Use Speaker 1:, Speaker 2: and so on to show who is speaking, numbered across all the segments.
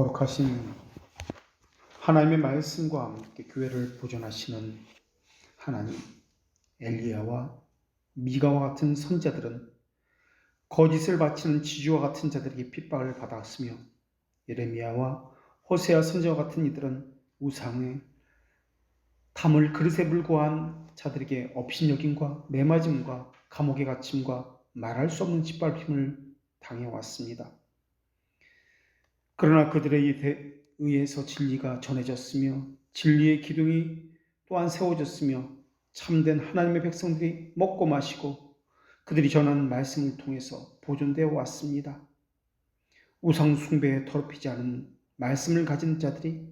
Speaker 1: 거룩하신 하나님의 말씀과 함께 교회를 보존하시는 하나님, 엘리야와 미가와 같은 선자들은 거짓을 바치는 지주와 같은 자들에게 핍박을 받았으며, 예레미야와 호세아 선지자와 같은 이들은 우상의 담을 그릇에 불고한 자들에게 업신여김과 매맞음과 감옥에 갇힘과 말할 수 없는 짓밟힘을 당해왔습니다. 그러나 그들에 의해서 진리가 전해졌으며 진리의 기둥이 또한 세워졌으며 참된 하나님의 백성들이 먹고 마시고 그들이 전하는 말씀을 통해서 보존되어 왔습니다. 우상 숭배에 더럽히지 않은 말씀을 가진 자들이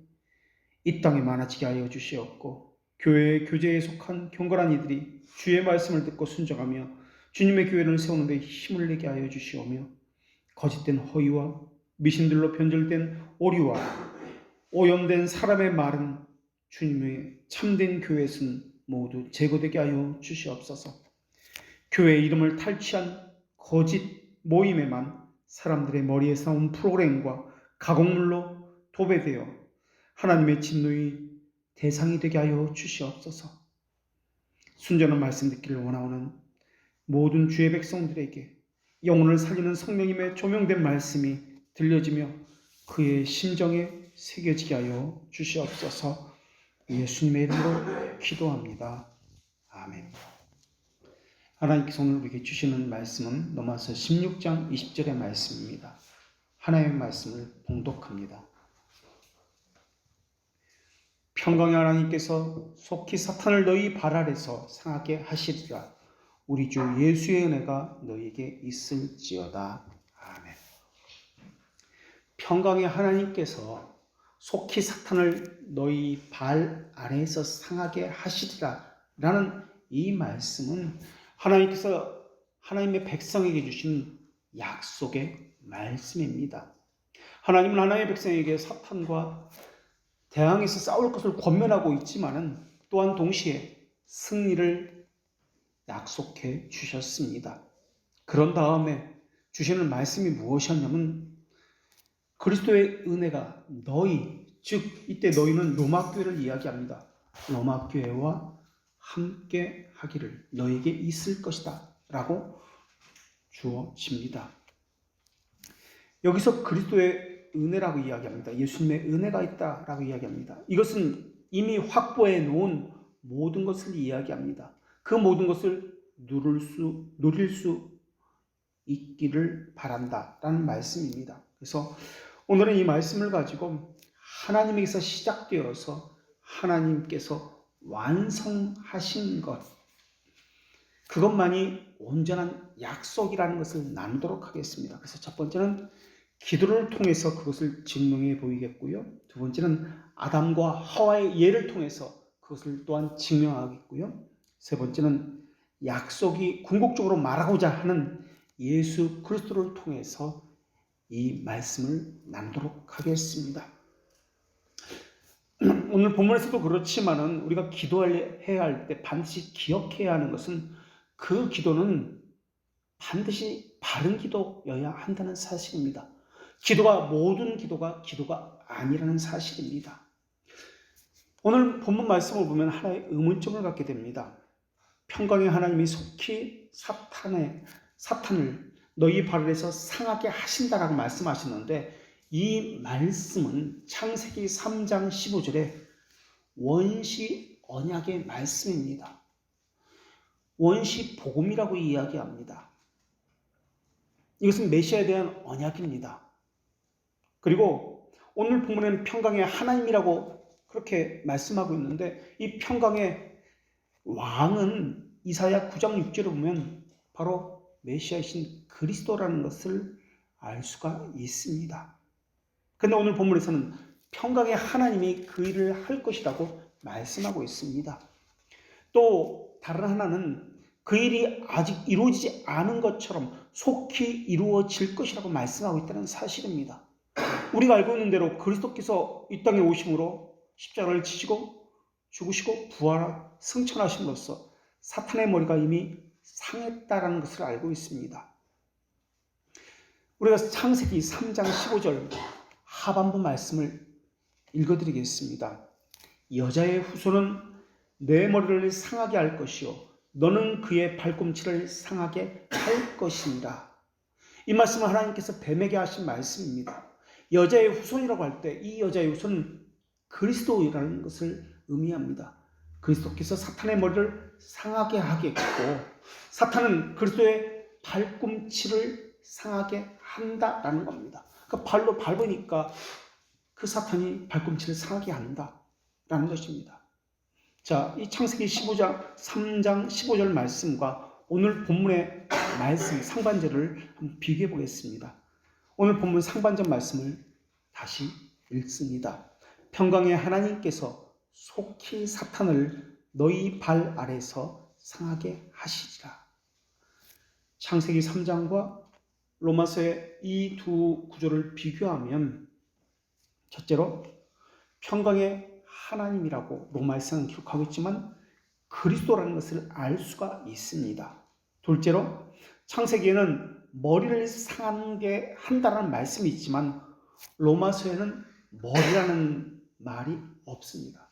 Speaker 1: 이 땅에 많아지게 하여 주시옵고, 교회의 교제에 속한 경건한 이들이 주의 말씀을 듣고 순종하며 주님의 교회를 세우는 데 힘을 내게 하여 주시오며, 거짓된 허위와 미신들로 변절된 오류와 오염된 사람의 말은 주님의 참된 교회에서는 모두 제거되게 하여 주시옵소서. 교회의 이름을 탈취한 거짓 모임에만 사람들의 머리에 쌓은 프로그램과 가공물로 도배되어 하나님의 진노의 대상이 되게 하여 주시옵소서. 순전한 말씀 듣기를 원하오는 모든 주의 백성들에게 영혼을 살리는 성령님의 조명된 말씀이 들려지며 그의 심정에 새겨지게 하여 주시옵소서. 예수님의 이름으로 기도합니다. 아멘. 하나님께서 오늘 우리에게 주시는 말씀은 로마서 16장 20절의 말씀입니다. 하나님의 말씀을 봉독합니다. 평강의 하나님께서 속히 사탄을 너희 발 아래서 상하게 하시리라. 우리 주 예수의 은혜가 너희에게 있을지어다. 아멘. 평강의 하나님께서 속히 사탄을 너희 발 아래에서 상하게 하시리라 라는 이 말씀은 하나님께서 하나님의 백성에게 주신 약속의 말씀입니다. 하나님은 하나님의 백성에게 사탄과 대항해서 싸울 것을 권면하고 있지만은 또한 동시에 승리를 약속해 주셨습니다. 그런 다음에 주시는 말씀이 무엇이었냐면, 그리스도의 은혜가 너희, 즉 이때 너희는 로마교회를 이야기합니다. 로마교회와 함께 하기를 너희에게 있을 것이다 라고 주어집니다. 여기서 그리스도의 은혜라고 이야기합니다. 예수님의 은혜가 있다라고 이야기합니다. 이것은 이미 확보해 놓은 모든 것을 이야기합니다. 그 모든 것을 누릴 수 있기를 바란다라는 말씀입니다. 그래서 오늘은 이 말씀을 가지고 하나님에게서 시작되어서 하나님께서 완성하신 것, 그것만이 온전한 약속이라는 것을 나누도록 하겠습니다. 그래서 첫 번째는 기도를 통해서 그것을 증명해 보이겠고요. 두 번째는 아담과 하와의 예를 통해서 그것을 또한 증명하겠고요. 세 번째는 약속이 궁극적으로 말하고자 하는 예수 그리스도를 통해서 이 말씀을 나누도록 하겠습니다. 오늘 본문에서도 그렇지만은 우리가 기도해야 할 때 반드시 기억해야 하는 것은 그 기도는 반드시 바른 기도여야 한다는 사실입니다. 모든 기도가 아니라는 사실입니다. 오늘 본문 말씀을 보면 하나의 의문점을 갖게 됩니다. 평강의 하나님이 속히 사탄을 너희 발 아래서 상하게 하신다라고 말씀하셨는데, 이 말씀은 창세기 3장 15절에 원시 언약의 말씀입니다. 원시 복음이라고 이야기합니다. 이것은 메시아에 대한 언약입니다. 그리고 오늘 본문에는 평강의 하나님이라고 그렇게 말씀하고 있는데, 이 평강의 왕은 이사야 9장 6절을 보면 바로 메시아이신 그리스도라는 것을 알 수가 있습니다. 그런데 오늘 본문에서는 평강의 하나님이 그 일을 할 것이라고 말씀하고 있습니다. 또 다른 하나는 그 일이 아직 이루어지지 않은 것처럼 속히 이루어질 것이라고 말씀하고 있다는 사실입니다. 우리가 알고 있는 대로 그리스도께서 이 땅에 오심으로 십자가를 지시고 죽으시고 승천하심으로써 사탄의 머리가 이미 상했다라는 것을 알고 있습니다. 우리가 창세기 3장 15절 하반부 말씀을 읽어드리겠습니다. 여자의 후손은 내 머리를 상하게 할 것이요 너는 그의 발꿈치를 상하게 할 것이니라. 이 말씀은 하나님께서 뱀에게 하신 말씀입니다. 여자의 후손이라고 할 때 이 여자의 후손은 그리스도이라는 것을 의미합니다. 그리스도께서 사탄의 머리를 상하게 하겠고 사탄은 그리스도의 발꿈치를 상하게 한다라는 겁니다. 그 발로 밟으니까 그 사탄이 발꿈치를 상하게 한다라는 것입니다. 자, 이 창세기 15장 3장 15절 말씀과 오늘 본문의 말씀 상반절을 한번 비교해 보겠습니다. 오늘 본문 상반절 말씀을 다시 읽습니다. 평강의 하나님께서 속히 사탄을 너희 발 아래서 상하게 하시리라. 창세기 3장과 로마서의 이 두 구절을 비교하면 첫째로 평강의 하나님이라고 로마에서는 기록하고 있지만 그리스도라는 것을 알 수가 있습니다. 둘째로 창세기에는 머리를 상하게 한다는 말씀이 있지만 로마서에는 머리라는 말이 없습니다.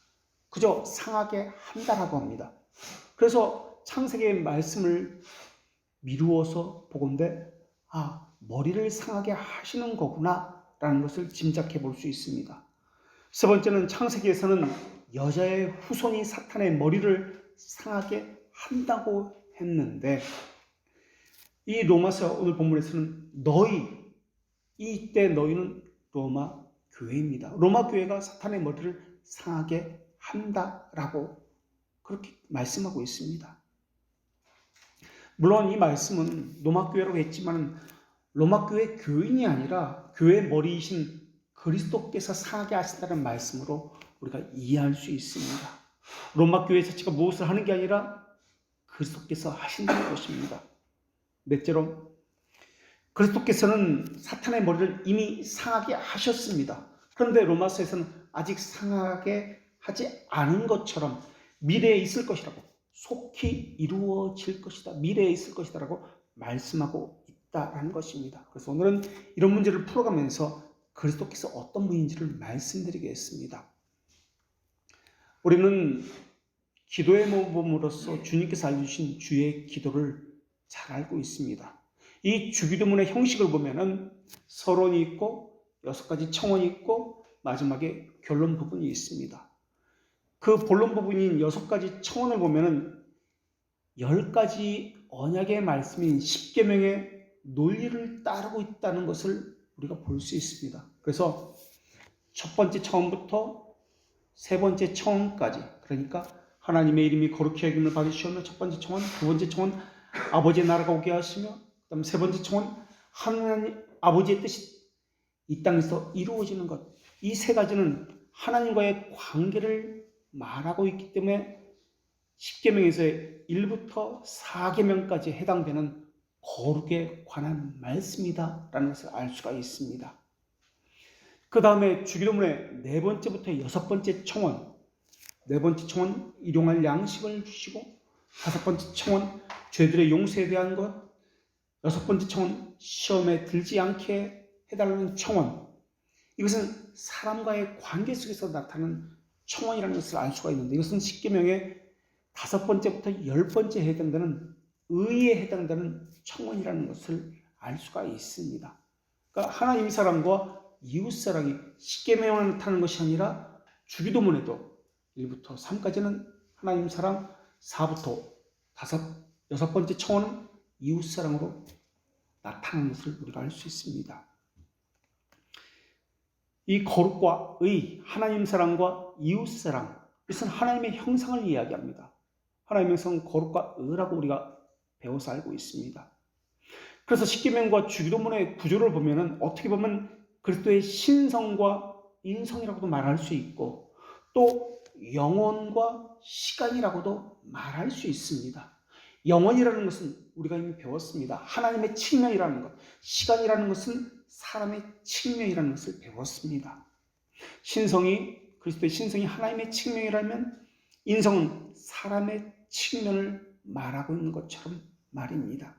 Speaker 1: 그저 상하게 한다라고 합니다. 그래서 창세기의 말씀을 미루어서 보건대 머리를 상하게 하시는 거구나 라는 것을 짐작해 볼 수 있습니다. 세 번째는 창세기에서는 여자의 후손이 사탄의 머리를 상하게 한다고 했는데 이 로마서 오늘 본문에서는 이때 너희는 로마 교회입니다. 로마 교회가 사탄의 머리를 상하게 한다라고 그렇게 말씀하고 있습니다. 물론 이 말씀은 로마 교회라고 했지만 로마 교회 교인이 아니라 교회 머리이신 그리스도께서 상하게 하신다는 말씀으로 우리가 이해할 수 있습니다. 로마 교회 자체가 무엇을 하는 게 아니라 그리스도께서 하신다는 것입니다. 넷째로 그리스도께서는 사탄의 머리를 이미 상하게 하셨습니다. 그런데 로마서에서는 아직 상하게 하지 않은 것처럼 미래에 있을 것이라고 속히 이루어질 것이다. 미래에 있을 것이다 라고 말씀하고 있다라는 것입니다. 그래서 오늘은 이런 문제를 풀어가면서 그리스도께서 어떤 분인지를 말씀드리겠습니다. 우리는 기도의 모범으로서 주님께서 알려주신 주의 기도를 잘 알고 있습니다. 이 주기도문의 형식을 보면은 서론이 있고 6가지 청원이 있고 마지막에 결론 부분이 있습니다. 그 본론 부분인 6가지 청원을 보면은 10가지 언약의 말씀인 10계명의 논리를 따르고 있다는 것을 우리가 볼 수 있습니다. 그래서 첫 번째 청원부터 세 번째 청원까지, 그러니까 하나님의 이름이 거룩히 여김을 받으시오며 첫 번째 청원, 두 번째 청원 아버지의 나라가 오게 하시며, 그다음 세 번째 청원 하나님 아버지의 뜻이 이 땅에서 이루어지는 것. 이 세 가지는 하나님과의 관계를 말하고 있기 때문에 10계명에서 1부터 4계명까지 해당되는 거룩에 관한 말씀이다라는 것을 알 수가 있습니다. 그 다음에 주기도문의 네 번째부터 여섯 번째 청원, 네 번째 청원 일용할 양식을 주시고, 다섯 번째 청원 죄들의 용서에 대한 것, 여섯 번째 청원 시험에 들지 않게 해달라는 청원. 이것은 사람과의 관계 속에서 나타나는 청원이라는 것을 알 수가 있는데, 이것은 10계명의 다섯 번째부터 10번째 해당되는 의에 해당되는 청원이라는 것을 알 수가 있습니다. 그러니까 하나님 사랑과 이웃 사랑이 10계명을 나타나는 것이 아니라 주기도문에도 1부터 3까지는 하나님 사랑, 4부터 6번째 청원은 이웃 사랑으로 나타나는 것을 우리가 알 수 있습니다. 이 거룩과 의, 하나님 사랑과 이웃 사랑, 이것은 하나님의 형상을 이야기합니다. 하나님의 형상은 거룩과 의라고 우리가 배워서 알고 있습니다. 그래서 십계명과 주기도문의 구조를 보면은 어떻게 보면 그리스도의 신성과 인성이라고도 말할 수 있고, 또 영원과 시간이라고도 말할 수 있습니다. 영원이라는 것은 우리가 이미 배웠습니다. 하나님의 측면이라는 것, 시간이라는 것은 사람의 측면이라는 것을 배웠습니다. 그리스도의 신성이 하나님의 측면이라면 인성은 사람의 측면을 말하고 있는 것처럼 말입니다.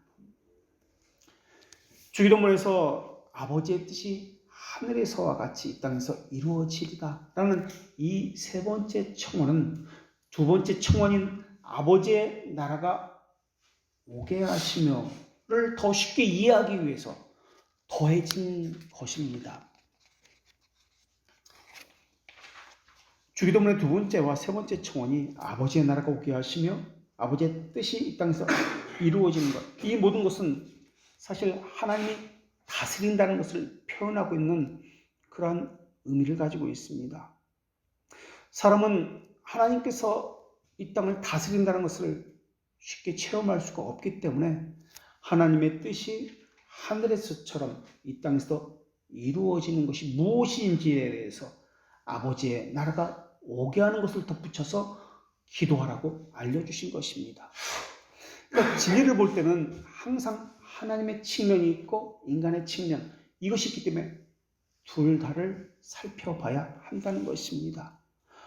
Speaker 1: 주기도문에서 아버지의 뜻이 하늘에서와 같이 이 땅에서 이루어지리라 라는 이 세 번째 청원은 두 번째 청원인 아버지의 나라가 오게 하시며를 더 쉽게 이해하기 위해서 더해진 것입니다. 주기도문의 두 번째와 세 번째 청원이 아버지의 나라가 오게 하시며 아버지의 뜻이 이 땅에서 이루어지는 것, 이 모든 것은 사실 하나님이 다스린다는 것을 표현하고 있는 그러한 의미를 가지고 있습니다. 사람은 하나님께서 이 땅을 다스린다는 것을 쉽게 체험할 수가 없기 때문에 하나님의 뜻이 하늘에서처럼 이 땅에서 이루어지는 것이 무엇인지에 대해서 아버지의 나라가 오게 하는 것을 덧붙여서 기도하라고 알려주신 것입니다. 그러니까 진리를 볼 때는 항상 하나님의 측면이 있고 인간의 측면, 이것이 있기 때문에 둘 다를 살펴봐야 한다는 것입니다.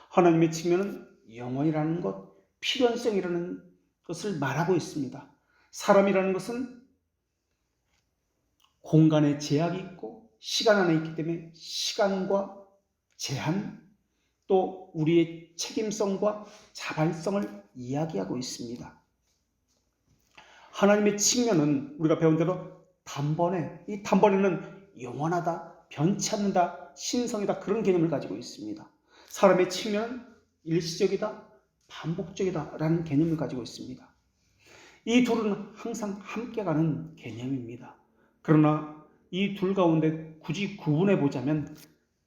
Speaker 1: 하나님의 측면은 영원이라는 것, 필연성이라는 것을 말하고 있습니다. 사람이라는 것은 공간에 제약이 있고 시간 안에 있기 때문에 시간과 제한, 또 우리의 책임성과 자발성을 이야기하고 있습니다. 하나님의 측면은 우리가 배운 대로 단번에, 이 단번에는 영원하다, 변치 않는다, 신성이다, 그런 개념을 가지고 있습니다. 사람의 측면은 일시적이다, 반복적이다 라는 개념을 가지고 있습니다. 이 둘은 항상 함께 가는 개념입니다. 그러나 이 둘 가운데 굳이 구분해 보자면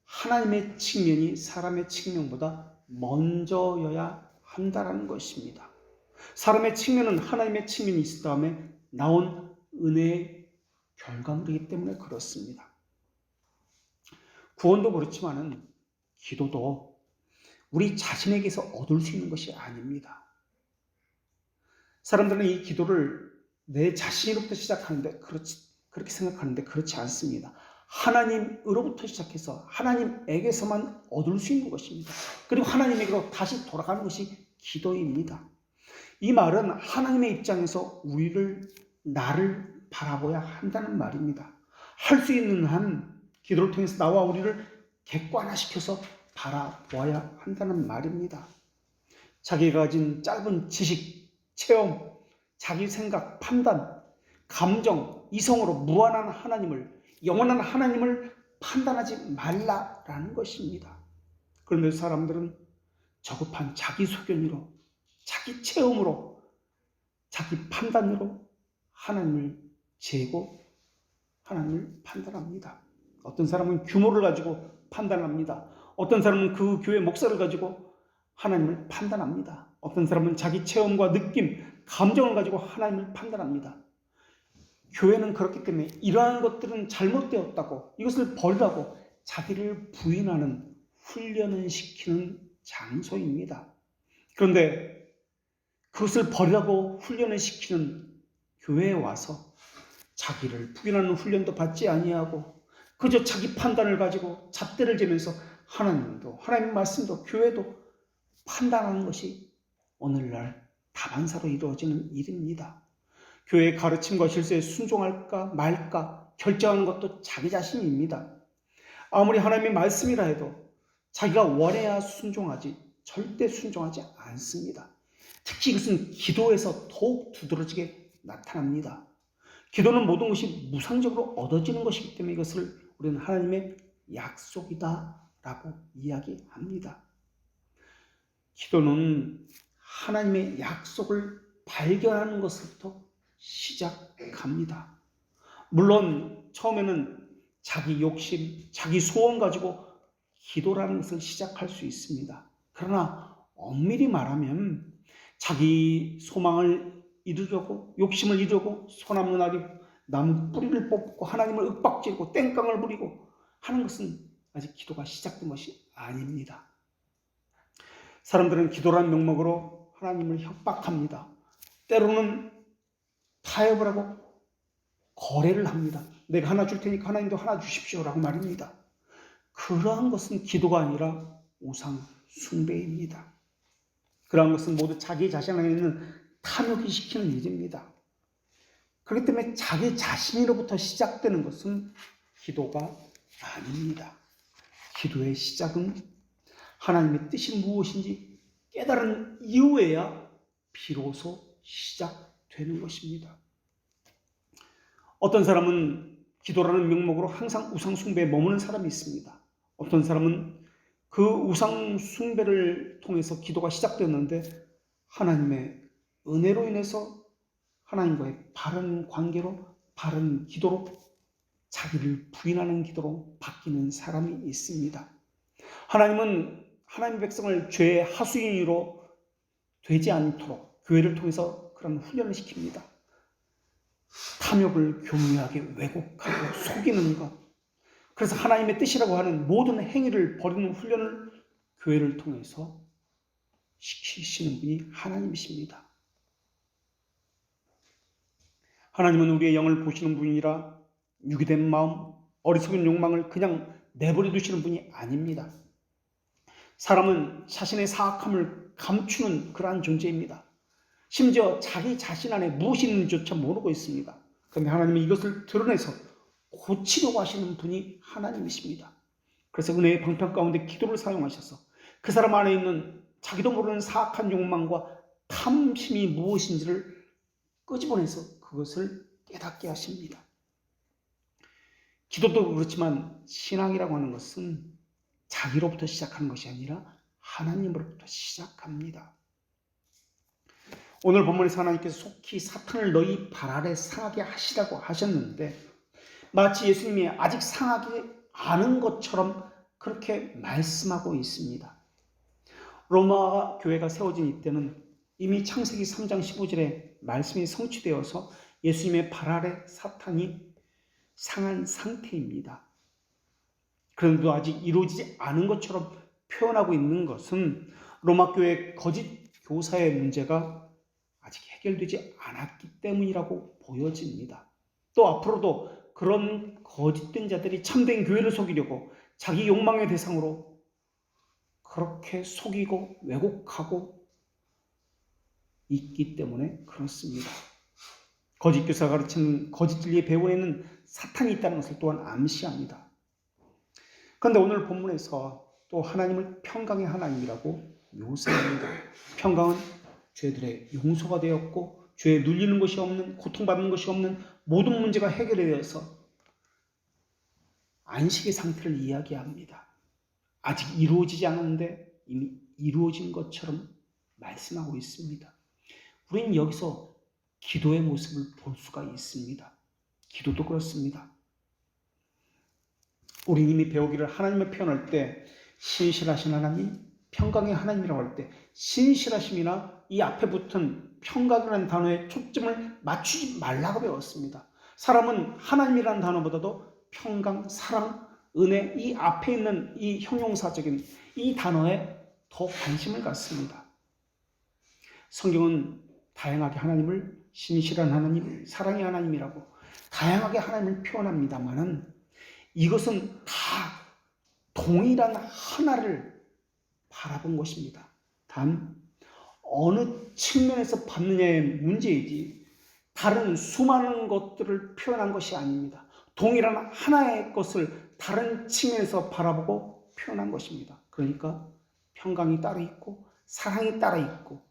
Speaker 1: 하나님의 측면이 사람의 측면보다 먼저여야 한다는 것입니다. 사람의 측면은 하나님의 측면이 있을 다음에 나온 은혜의 결과물이기 때문에 그렇습니다. 구원도 그렇지만은 기도도 우리 자신에게서 얻을 수 있는 것이 아닙니다. 사람들은 이 기도를 내 자신으로부터 시작하는데 그렇게 생각하는데 그렇지 않습니다. 하나님으로부터 시작해서 하나님에게서만 얻을 수 있는 것입니다. 그리고 하나님에게로 다시 돌아가는 것이 기도입니다. 이 말은 하나님의 입장에서 나를 바라봐야 한다는 말입니다. 할 수 있는 한 기도를 통해서 나와 우리를 객관화시켜서 바라보아야 한다는 말입니다. 자기가 가진 짧은 지식, 체험, 자기 생각, 판단, 감정, 이성으로 무한한 하나님을, 영원한 하나님을 판단하지 말라라는 것입니다. 그런데 사람들은 저급한 자기 소견으로, 자기 체험으로, 자기 판단으로 하나님을 재고 하나님을 판단합니다. 어떤 사람은 규모를 가지고 판단합니다. 어떤 사람은 그 교회 목사를 가지고 하나님을 판단합니다. 어떤 사람은 자기 체험과 느낌, 감정을 가지고 하나님을 판단합니다. 교회는 그렇기 때문에 이러한 것들은 잘못되었다고, 이것을 버리라고 자기를 부인하는, 훈련을 시키는 장소입니다. 그런데 그것을 버리라고 훈련을 시키는 교회에 와서 자기를 부인하는 훈련도 받지 아니하고 그저 자기 판단을 가지고 잣대를 재면서 하나님도, 하나님 말씀도, 교회도 판단하는 것이 오늘날 다반사로 이루어지는 일입니다. 교회의 가르침과 질서에 순종할까 말까 결정하는 것도 자기 자신입니다. 아무리 하나님의 말씀이라 해도 자기가 원해야 순종하지 절대 순종하지 않습니다. 특히 이것은 기도에서 더욱 두드러지게 나타납니다. 기도는 모든 것이 무상적으로 얻어지는 것이기 때문에 이것을 우리는 하나님의 약속이다라고 이야기합니다. 기도는 하나님의 약속을 발견하는 것부터 시작합니다. 물론 처음에는 자기 욕심, 자기 소원 가지고 기도라는 것을 시작할 수 있습니다. 그러나 엄밀히 말하면 자기 소망을 이루려고, 욕심을 이루려고 소나무 나무 뿌리를 뽑고 하나님을 윽박지르고 땡깡을 부리고 하는 것은 아직 기도가 시작된 것이 아닙니다. 사람들은 기도라는 명목으로 하나님을 협박합니다. 때로는 타협을 하고 거래를 합니다. 내가 하나 줄 테니까 하나님도 하나 주십시오라고 말입니다. 그러한 것은 기도가 아니라 우상 숭배입니다. 그러한 것은 모두 자기 자신 안에 있는 탐욕이 시키는 일입니다. 그렇기 때문에 자기 자신으로부터 시작되는 것은 기도가 아닙니다. 기도의 시작은 하나님의 뜻이 무엇인지 깨달은 이후에야 비로소 시작되는 것입니다. 어떤 사람은 기도라는 명목으로 항상 우상 숭배에 머무는 사람이 있습니다. 어떤 사람은 그 우상 숭배를 통해서 기도가 시작되었는데 하나님의 은혜로 인해서 하나님과의 바른 관계로, 바른 기도로, 자기를 부인하는 기도로 바뀌는 사람이 있습니다. 하나님은 하나님의 백성을 죄의 하수인으로 되지 않도록 교회를 통해서 그런 훈련을 시킵니다. 탐욕을 교묘하게 왜곡하고 속이는 것, 그래서 하나님의 뜻이라고 하는 모든 행위를 버리는 훈련을 교회를 통해서 시키시는 분이 하나님이십니다. 하나님은 우리의 영을 보시는 분이라 유기된 마음, 어리석은 욕망을 그냥 내버려 두시는 분이 아닙니다. 사람은 자신의 사악함을 감추는 그러한 존재입니다. 심지어 자기 자신 안에 무엇이 있는지조차 모르고 있습니다. 그런데 하나님은 이것을 드러내서 고치려고 하시는 분이 하나님이십니다. 그래서 은혜의 방편 가운데 기도를 사용하셔서 그 사람 안에 있는 자기도 모르는 사악한 욕망과 탐심이 무엇인지를 끄집어내서 그것을 깨닫게 하십니다. 기도도 그렇지만 신앙이라고 하는 것은 자기로부터 시작하는 것이 아니라 하나님으로부터 시작합니다. 오늘 본문에서 하나님께서 속히 사탄을 너희 발 아래 상하게 하시라고 하셨는데 마치 예수님이 아직 상하게 아는 것처럼 그렇게 말씀하고 있습니다. 로마 교회가 세워진 이때는 이미 창세기 3장 15절에 말씀이 성취되어서 예수님의 발 아래 사탄이 상한 상태입니다. 그런데도 아직 이루어지지 않은 것처럼 표현하고 있는 것은 로마 교회의 거짓 교사의 문제가 아직 해결되지 않았기 때문이라고 보여집니다. 또 앞으로도 그런 거짓된 자들이 참된 교회를 속이려고 자기 욕망의 대상으로 그렇게 속이고 왜곡하고 있기 때문에 그렇습니다. 거짓 교사가 가르치는 거짓 진리의 배후에는 사탄이 있다는 것을 또한 암시합니다. 그런데 오늘 본문에서 또 하나님을 평강의 하나님이라고 묘사합니다. 평강은 죄들의 용서가 되었고 죄에 눌리는 것이 없는, 고통받는 것이 없는 모든 문제가 해결되어서 안식의 상태를 이야기합니다. 아직 이루어지지 않았는데 이미 이루어진 것처럼 말씀하고 있습니다. 우리는 여기서 기도의 모습을 볼 수가 있습니다. 기도도 그렇습니다. 우리 이미 배우기를 하나님을 표현할 때 신실하신 하나님, 평강의 하나님이라고 할 때 신실하심이나 이 앞에 붙은 평강이라는 단어에 초점을 맞추지 말라고 배웠습니다. 사람은 하나님이라는 단어보다도 평강, 사랑, 은혜 이 앞에 있는 이 형용사적인 이 단어에 더 관심을 갖습니다. 성경은 다양하게 하나님을 신실한 하나님, 사랑의 하나님이라고 다양하게 하나님을 표현합니다만은 이것은 다 동일한 하나를 바라본 것입니다. 단 어느 측면에서 받느냐의 문제이지 다른 수많은 것들을 표현한 것이 아닙니다. 동일한 하나의 것을 다른 측면에서 바라보고 표현한 것입니다. 그러니까 평강이 따로 있고 사랑이 따로 있고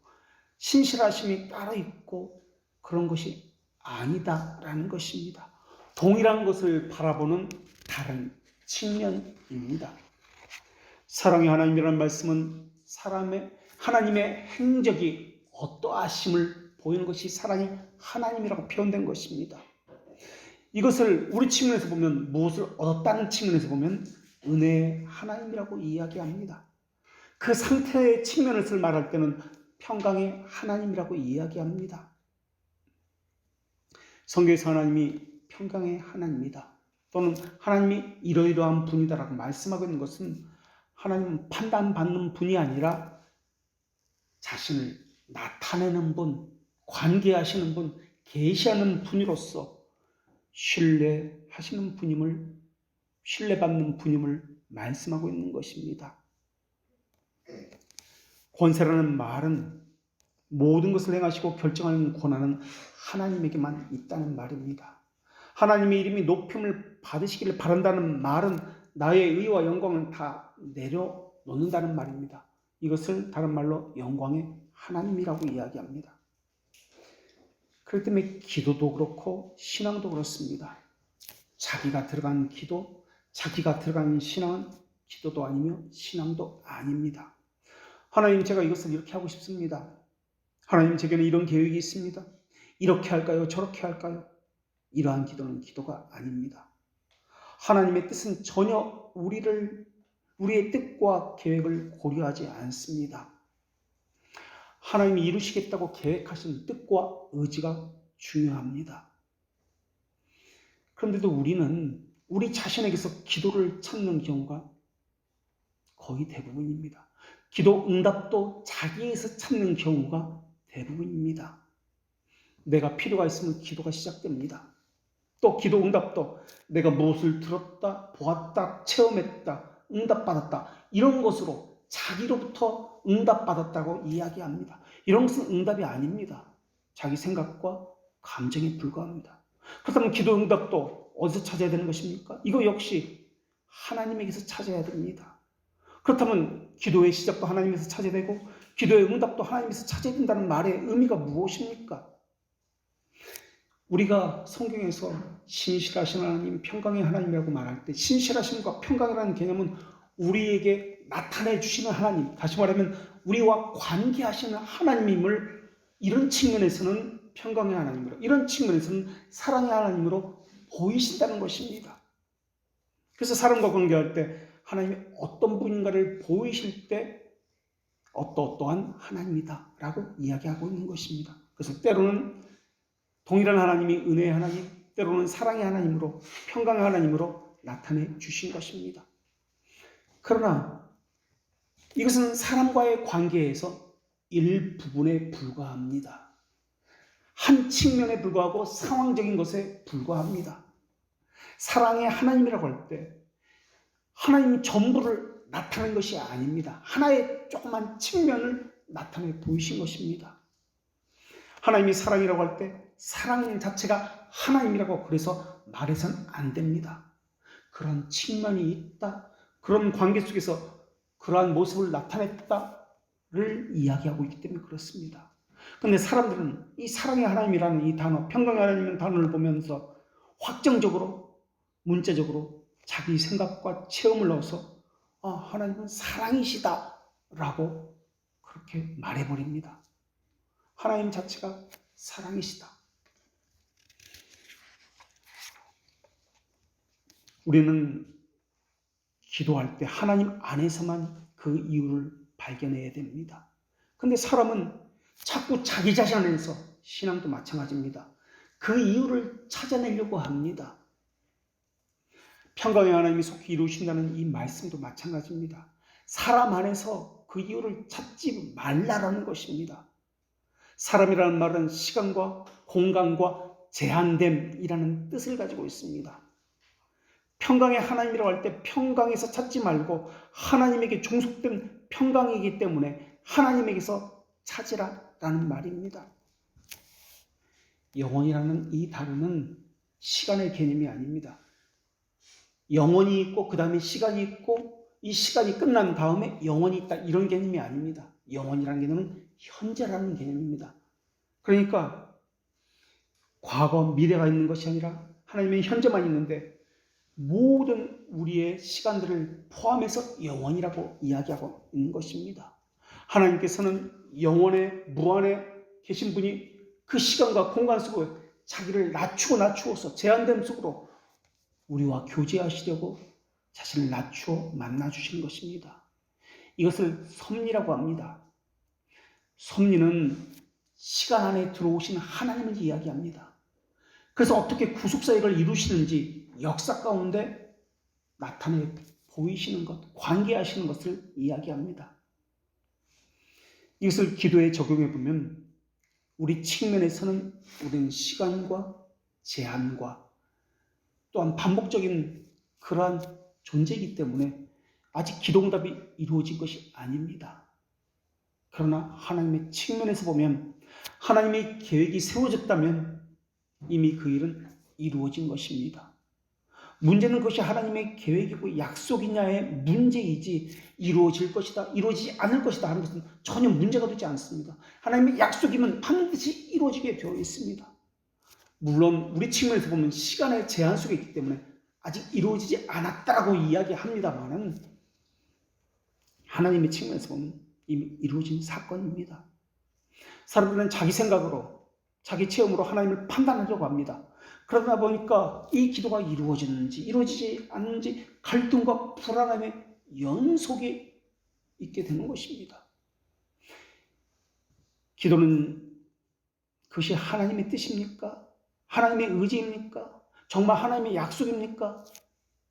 Speaker 1: 신실하심이 따로 있고 그런 것이 아니다라는 것입니다. 동일한 것을 바라보는 다른 측면입니다. 사랑의 하나님이라는 말씀은 하나님의 행적이 어떠하심을 보이는 것이 사랑의 하나님이라고 표현된 것입니다. 이것을 우리 측면에서 보면 무엇을 얻었다는 측면에서 보면 은혜의 하나님이라고 이야기합니다. 그 상태의 측면에서 말할 때는 평강의 하나님이라고 이야기합니다. 성경에서 하나님이 평강의 하나님이다 또는 하나님이 이러이러한 분이다라고 말씀하고 있는 것은 하나님은 판단받는 분이 아니라 자신을 나타내는 분, 관계하시는 분, 계시하는 분으로서 신뢰하시는 분임을, 신뢰받는 분임을 말씀하고 있는 것입니다. 권세라는 말은 모든 것을 행하시고 결정하는 권한은 하나님에게만 있다는 말입니다. 하나님의 이름이 높임을 받으시기를 바란다는 말은 나의 의와 영광을 다 내려놓는다는 말입니다. 이것을 다른 말로 영광의 하나님이라고 이야기합니다. 그렇기 때문에 기도도 그렇고 신앙도 그렇습니다. 자기가 들어간 기도, 자기가 들어간 신앙은 기도도 아니며 신앙도 아닙니다. 하나님, 제가 이것을 이렇게 하고 싶습니다. 하나님, 제게는 이런 계획이 있습니다. 이렇게 할까요? 저렇게 할까요? 이러한 기도는 기도가 아닙니다. 하나님의 뜻은 전혀 우리의 뜻과 계획을 고려하지 않습니다. 하나님이 이루시겠다고 계획하신 뜻과 의지가 중요합니다. 그런데도 우리는 우리 자신에게서 기도를 찾는 경우가 거의 대부분입니다. 기도 응답도 자기에서 찾는 경우가 대부분입니다. 내가 필요가 있으면 기도가 시작됩니다. 또 기도 응답도 내가 무엇을 들었다, 보았다, 체험했다, 응답받았다, 이런 것으로 자기로부터 응답받았다고 이야기합니다. 이런 것은 응답이 아닙니다. 자기 생각과 감정에 불과합니다. 그렇다면 기도 응답도 어디서 찾아야 되는 것입니까? 이거 역시 하나님에게서 찾아야 됩니다. 그렇다면 기도의 시작도 하나님에서 찾아야 되고 기도의 응답도 하나님에서 찾아야 된다는 말의 의미가 무엇입니까? 우리가 성경에서 신실하신 하나님, 평강의 하나님이라고 말할 때 신실하심과 평강이라는 개념은 우리에게 나타내 주시는 하나님, 다시 말하면 우리와 관계하시는 하나님임을 이런 측면에서는 평강의 하나님으로, 이런 측면에서는 사랑의 하나님으로 보이신다는 것입니다. 그래서 사람과 관계할 때 하나님이 어떤 분인가를 보이실 때 어떠한 하나님이다 라고 이야기하고 있는 것입니다. 그래서 때로는 동일한 하나님이 은혜의 하나님, 때로는 사랑의 하나님으로, 평강의 하나님으로 나타내 주신 것입니다. 그러나 이것은 사람과의 관계에서 일부분에 불과합니다. 한 측면에 불과하고 상황적인 것에 불과합니다. 사랑의 하나님이라고 할 때 하나님 전부를 나타낸 것이 아닙니다. 하나의 조그만 측면을 나타내 보이신 것입니다. 하나님이 사랑이라고 할 때 사랑 자체가 하나님이라고 그래서 말해서는 안 됩니다. 그런 측면이 있다, 그런 관계 속에서 그러한 모습을 나타냈다를 이야기하고 있기 때문에 그렇습니다. 그런데 사람들은 이 사랑의 하나님이라는 이 단어, 평강의 하나님이라는 단어를 보면서 확정적으로, 문자적으로 자기 생각과 체험을 넣어서 하나님은 사랑이시다 라고 그렇게 말해버립니다. 하나님 자체가 사랑이시다. 우리는 기도할 때 하나님 안에서만 그 이유를 발견해야 됩니다. 그런데 사람은 자꾸 자기 자신 안에서, 신앙도 마찬가지입니다, 그 이유를 찾아내려고 합니다. 평강의 하나님이 속히 이루신다는 이 말씀도 마찬가지입니다. 사람 안에서 그 이유를 찾지 말라라는 것입니다. 사람이라는 말은 시간과 공간과 제한됨이라는 뜻을 가지고 있습니다. 평강의 하나님이라고 할 때 평강에서 찾지 말고 하나님에게 종속된 평강이기 때문에 하나님에게서 찾으라라는 말입니다. 영원이라는 이 단어는 시간의 개념이 아닙니다. 영원이 있고 그 다음에 시간이 있고 이 시간이 끝난 다음에 영원이 있다, 이런 개념이 아닙니다. 영원이라는 개념은 현재라는 개념입니다. 그러니까 과거, 미래가 있는 것이 아니라 하나님의 현재만 있는데 모든 우리의 시간들을 포함해서 영원이라고 이야기하고 있는 것입니다. 하나님께서는 영원에 무한에 계신 분이 그 시간과 공간 속에 자기를 낮추어서 제한됨 속으로 우리와 교제하시려고 자신을 낮추어 만나주시는 것입니다. 이것을 섭리라고 합니다. 섭리는 시간 안에 들어오신 하나님을 이야기합니다. 그래서 어떻게 구속사역을 이루시는지 역사 가운데 나타내 보이시는 것, 관계하시는 것을 이야기합니다. 이것을 기도에 적용해 보면 우리 측면에서는 우리는 시간과 제한과 또한 반복적인 그러한 존재이기 때문에 아직 기도응답이 이루어진 것이 아닙니다. 그러나 하나님의 측면에서 보면 하나님의 계획이 세워졌다면 이미 그 일은 이루어진 것입니다. 문제는 그것이 하나님의 계획이고 약속이냐의 문제이지 이루어질 것이다, 이루어지지 않을 것이다 하는 것은 전혀 문제가 되지 않습니다. 하나님의 약속이면 반드시 이루어지게 되어 있습니다. 물론 우리 측면에서 보면 시간의 제한 속에 있기 때문에 아직 이루어지지 않았다라고 이야기합니다만은 하나님의 측면에서 보면 이미 이루어진 사건입니다. 사람들은 자기 생각으로, 자기 체험으로 하나님을 판단하려고 합니다. 그러다 보니까 이 기도가 이루어졌는지 이루어지지 않는지 갈등과 불안함의 연속이 있게 되는 것입니다. 기도는 그것이 하나님의 뜻입니까? 하나님의 의지입니까? 정말 하나님의 약속입니까?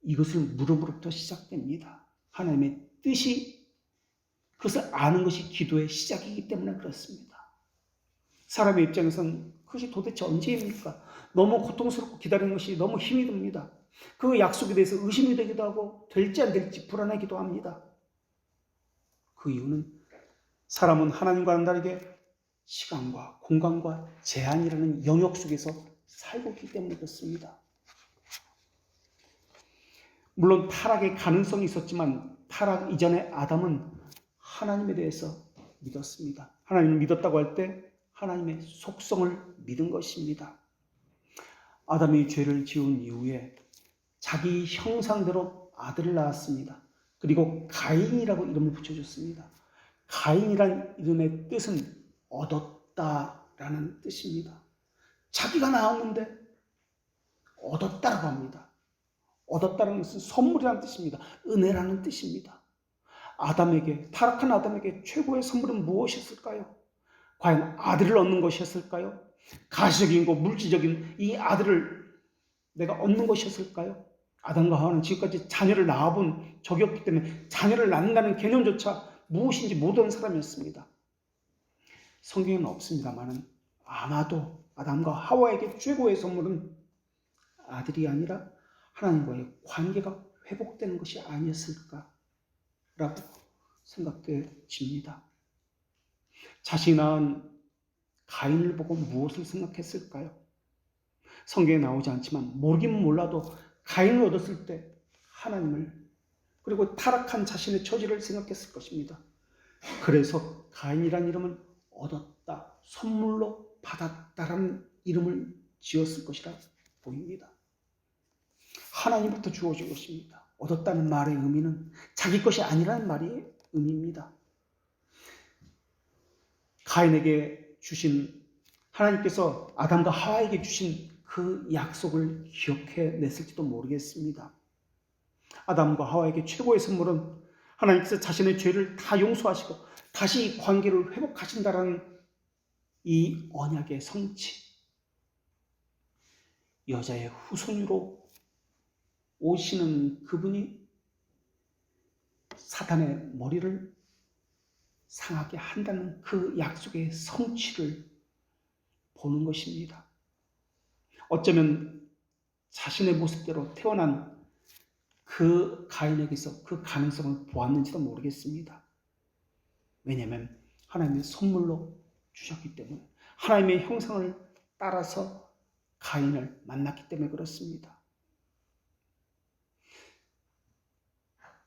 Speaker 1: 이것을 물음으로부터 시작됩니다. 하나님의 뜻이, 그것을 아는 것이 기도의 시작이기 때문에 그렇습니다. 사람의 입장에서는 그것이 도대체 언제입니까? 너무 고통스럽고 기다리는 것이 너무 힘이 듭니다. 그 약속에 대해서 의심이 되기도 하고 될지 안 될지 불안하기도 합니다. 그 이유는 사람은 하나님과는 다르게 시간과 공간과 제한이라는 영역 속에서 살고 있기 때문에 그렇습니다. 물론 타락의 가능성이 있었지만 타락 이전에 아담은 하나님에 대해서 믿었습니다. 하나님을 믿었다고 할 때 하나님의 속성을 믿은 것입니다. 아담이 죄를 지은 이후에 자기 형상대로 아들을 낳았습니다. 그리고 가인이라고 이름을 붙여줬습니다. 가인이란 이름의 뜻은 얻었다라는 뜻입니다. 자기가 낳았는데 얻었다라고 합니다. 얻었다는 것은 선물이라는 뜻입니다. 은혜라는 뜻입니다. 타락한 아담에게 최고의 선물은 무엇이었을까요? 과연 아들을 얻는 것이었을까요? 가시적이고 물질적인 이 아들을 내가 얻는 것이었을까요? 아담과 하와는 지금까지 자녀를 낳아본 적이 없기 때문에 자녀를 낳는다는 개념조차 무엇인지 모르는 사람이었습니다. 성경에는 없습니다만 아마도 아담과 하와에게 최고의 선물은 아들이 아니라 하나님과의 관계가 회복되는 것이 아니었을까라고 생각되집니다. 자신이 낳은 가인을 보고 무엇을 생각했을까요? 성경에 나오지 않지만 모르긴 몰라도 가인을 얻었을 때 하나님을, 그리고 타락한 자신의 처지를 생각했을 것입니다. 그래서 가인이라는 이름은 얻었다, 선물로 받았다라는 이름을 지었을 것이라 보입니다. 하나님부터 주어진 것입니다. 얻었다는 말의 의미는 자기 것이 아니라는 말의 의미입니다. 가인에게 주신, 하나님께서 아담과 하와에게 주신 그 약속을 기억해냈을지도 모르겠습니다. 아담과 하와에게 최고의 선물은 하나님께서 자신의 죄를 다 용서하시고 다시 관계를 회복하신다라는 이 언약의 성취, 여자의 후손으로 오시는 그분이 사탄의 머리를 상하게 한다는 그 약속의 성취를 보는 것입니다. 어쩌면 자신의 모습대로 태어난 그 가인에게서 그 가능성을 보았는지도 모르겠습니다. 왜냐하면 하나님의 선물로 주셨기 때문에, 하나님의 형상을 따라서 가인을 만났기 때문에 그렇습니다.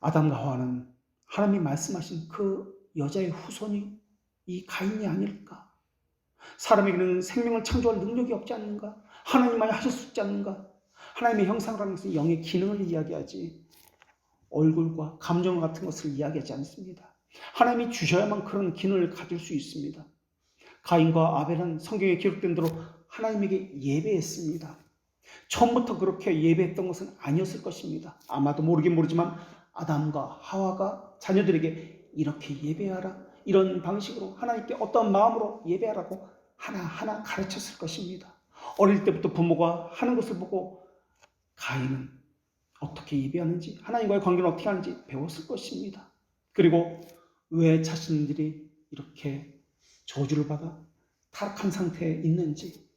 Speaker 1: 아담과 하와는 하나님이 말씀하신 그 여자의 후손이 이 가인이 아닐까? 사람에게는 생명을 창조할 능력이 없지 않는가? 하나님만이 하실 수 있지 않는가? 하나님의 형상이라는 것은 영의 기능을 이야기하지 얼굴과 감정 같은 것을 이야기하지 않습니다. 하나님이 주셔야만 그런 기능을 가질 수 있습니다. 가인과 아벨은 성경에 기록된 대로 하나님에게 예배했습니다. 처음부터 그렇게 예배했던 것은 아니었을 것입니다. 아마도 모르긴 모르지만 아담과 하와가 자녀들에게 이렇게 예배하라, 이런 방식으로 하나님께 어떤 마음으로 예배하라고 하나하나 가르쳤을 것입니다. 어릴 때부터 부모가 하는 것을 보고 가인은 어떻게 예배하는지, 하나님과의 관계를 어떻게 하는지 배웠을 것입니다. 그리고 왜 자신들이 이렇게 저주를 받아 타락한 상태에 있는지,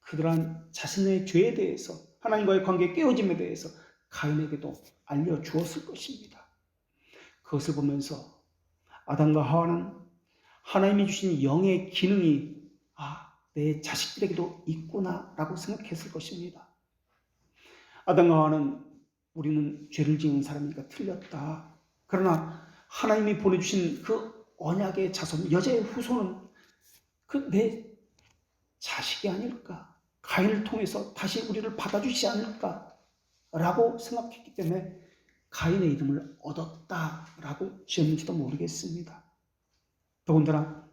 Speaker 1: 그들한 자신의 죄에 대해서, 하나님과의 관계 깨어짐에 대해서 가인에게도 알려주었을 것입니다. 그것을 보면서 아담과 하와는 하나님이 주신 영의 기능이 내 자식들에게도 있구나 라고 생각했을 것입니다. 아담과 하와는 우리는 죄를 지은 사람이니까 틀렸다. 그러나 하나님이 보내주신 그 언약의 자손, 여자의 후손은 그 내 자식이 아닐까? 가인을 통해서 다시 우리를 받아주시지 않을까? 라고 생각했기 때문에 가인의 이름을 얻었다라고 지었는지도 모르겠습니다. 더군다나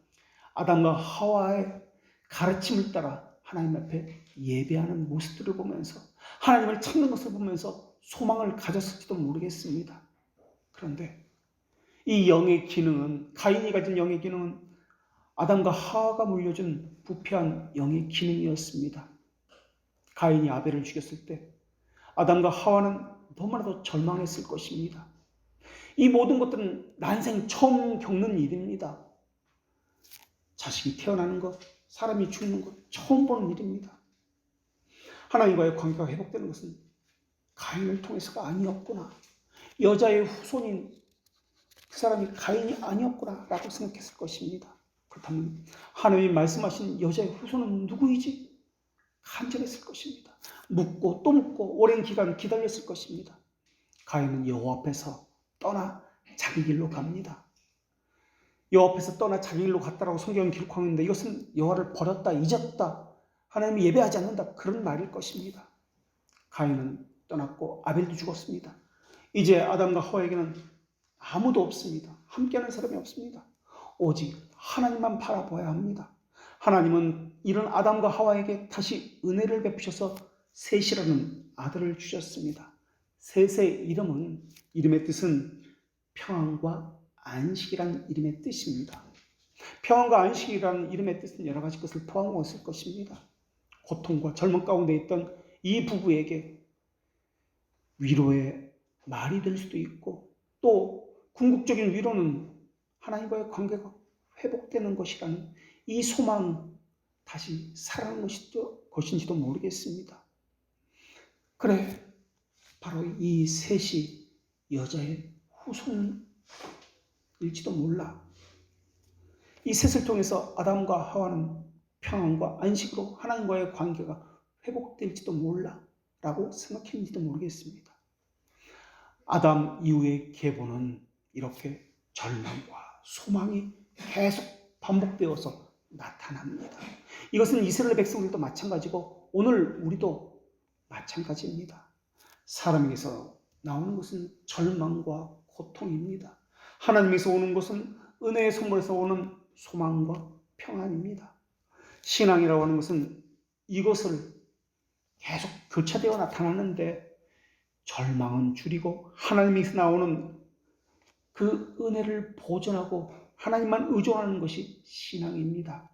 Speaker 1: 아담과 하와의 가르침을 따라 하나님 앞에 예배하는 모습들을 보면서 하나님을 찾는 것을 보면서 소망을 가졌을지도 모르겠습니다. 그런데 이 영의 기능은, 가인이 가진 영의 기능은 아담과 하와가 물려준 부패한 영의 기능이었습니다. 가인이 아벨을 죽였을 때 아담과 하와는 너무나도 절망했을 것입니다. 이 모든 것들은 난생 처음 겪는 일입니다. 자식이 태어나는 것, 사람이 죽는 것 처음 보는 일입니다. 하나님과의 관계가 회복되는 것은 가인을 통해서가 아니었구나. 여자의 후손인 그 사람이 가인이 아니었구나 라고 생각했을 것입니다. 그렇다면 하나님이 말씀하신 여자의 후손은 누구이지? 간절했을 것입니다. 묻고 또 묻고 오랜 기간 기다렸을 것입니다. 가인은 여호와 앞에서 떠나 자기 길로 갑니다. 여호와 앞에서 떠나 자기 길로 갔다라고 성경은 기록하고 있는데 이것은 여호와를 버렸다, 잊었다, 하나님이 예배하지 않는다 그런 말일 것입니다. 가인은 떠났고 아벨도 죽었습니다. 이제 아담과 하와에게는 아무도 없습니다. 함께하는 사람이 없습니다. 오직 하나님만 바라봐야 합니다. 하나님은 이런 아담과 하와에게 다시 은혜를 베푸셔서 셋이라는 아들을 주셨습니다. 셋의 이름의 뜻은 평안과 안식이라는 이름의 뜻입니다. 평안과 안식이라는 이름의 뜻은 여러 가지 것을 포함하고 있을 것입니다. 고통과 절망 가운데 있던 이 부부에게 위로의 말이 될 수도 있고, 또 궁극적인 위로는 하나님과의 관계가 회복되는 것이라는 이 소망, 다시 살아나는 것인지도 모르겠습니다. 그래, 바로 이 셋이 여자의 후손일지도 몰라. 이 셋을 통해서 아담과 하와는 평안과 안식으로 하나님과의 관계가 회복될지도 몰라 라고 생각했는지도 모르겠습니다. 아담 이후의 계보는 이렇게 절망과 소망이 계속 반복되어서 나타납니다. 이것은 이스라엘 백성들도 마찬가지고 오늘 우리도 마찬가지입니다. 사람에게서 나오는 것은 절망과 고통입니다. 하나님에서 오는 것은 은혜의 선물에서 오는 소망과 평안입니다. 신앙이라고 하는 것은 이것을 계속 교차되어 나타나는데 절망은 줄이고 하나님에서 나오는 그 은혜를 보존하고 하나님만 의존하는 것이 신앙입니다.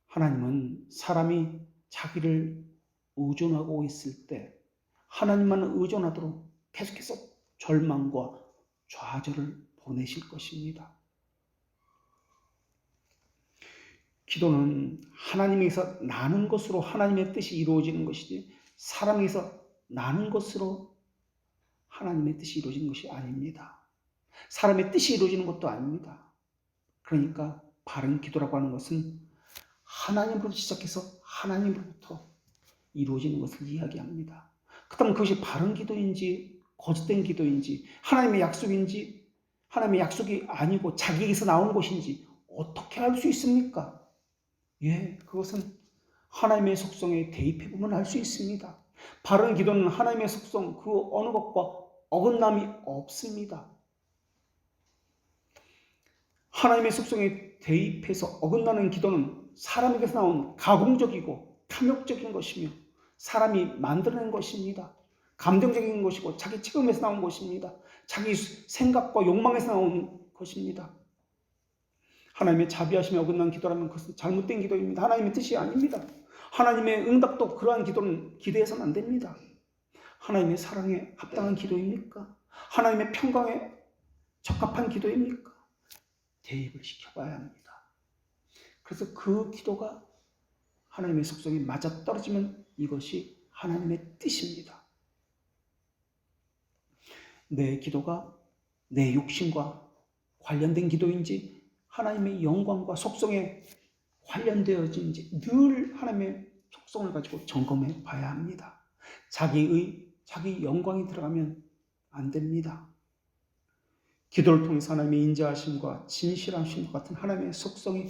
Speaker 1: 하나님은 사람이 자기를 의존하고 있을 때 하나님만 의존하도록 계속해서 절망과 좌절을 보내실 것입니다. 기도는 하나님에서 나는 것으로 하나님의 뜻이 이루어지는 것이지 사람에서 나는 것으로 하나님의 뜻이 이루어지는 것이 아닙니다. 사람의 뜻이 이루어지는 것도 아닙니다. 그러니까 바른 기도라고 하는 것은 하나님으로부터 시작해서 하나님으로부터 이루어지는 것을 이야기합니다. 그렇다면 그것이 바른 기도인지 거짓된 기도인지 하나님의 약속인지 하나님의 약속이 아니고 자기에게서 나온 것인지 어떻게 알 수 있습니까? 그것은 하나님의 속성에 대입해보면 알 수 있습니다. 바른 기도는 하나님의 속성 그 어느 것과 어긋남이 없습니다. 하나님의 속성에 대입해서 어긋나는 기도는 사람에게서 나온 가공적이고 탐욕적인 것이며 사람이 만들어낸 것입니다. 감정적인 것이고 자기 책임에서 나온 것입니다. 자기 생각과 욕망에서 나온 것입니다. 하나님의 자비하심에 어긋난 기도라면 그것은 잘못된 기도입니다. 하나님의 뜻이 아닙니다. 하나님의 응답도 그러한 기도는 기대해서는 안 됩니다. 하나님의 사랑에 합당한 기도입니까? 하나님의 평강에 적합한 기도입니까? 대입을 시켜봐야 합니다. 그래서 그 기도가 하나님의 속성에 맞아떨어지면 이것이 하나님의 뜻입니다. 내 기도가 내 욕심과 관련된 기도인지 하나님의 영광과 속성에 관련되어진지 늘 하나님의 속성을 가지고 점검해 봐야 합니다. 자기 영광이 들어가면 안 됩니다. 기도를 통해서 하나님의 인자하심과 진실하심과 같은 하나님의 속성이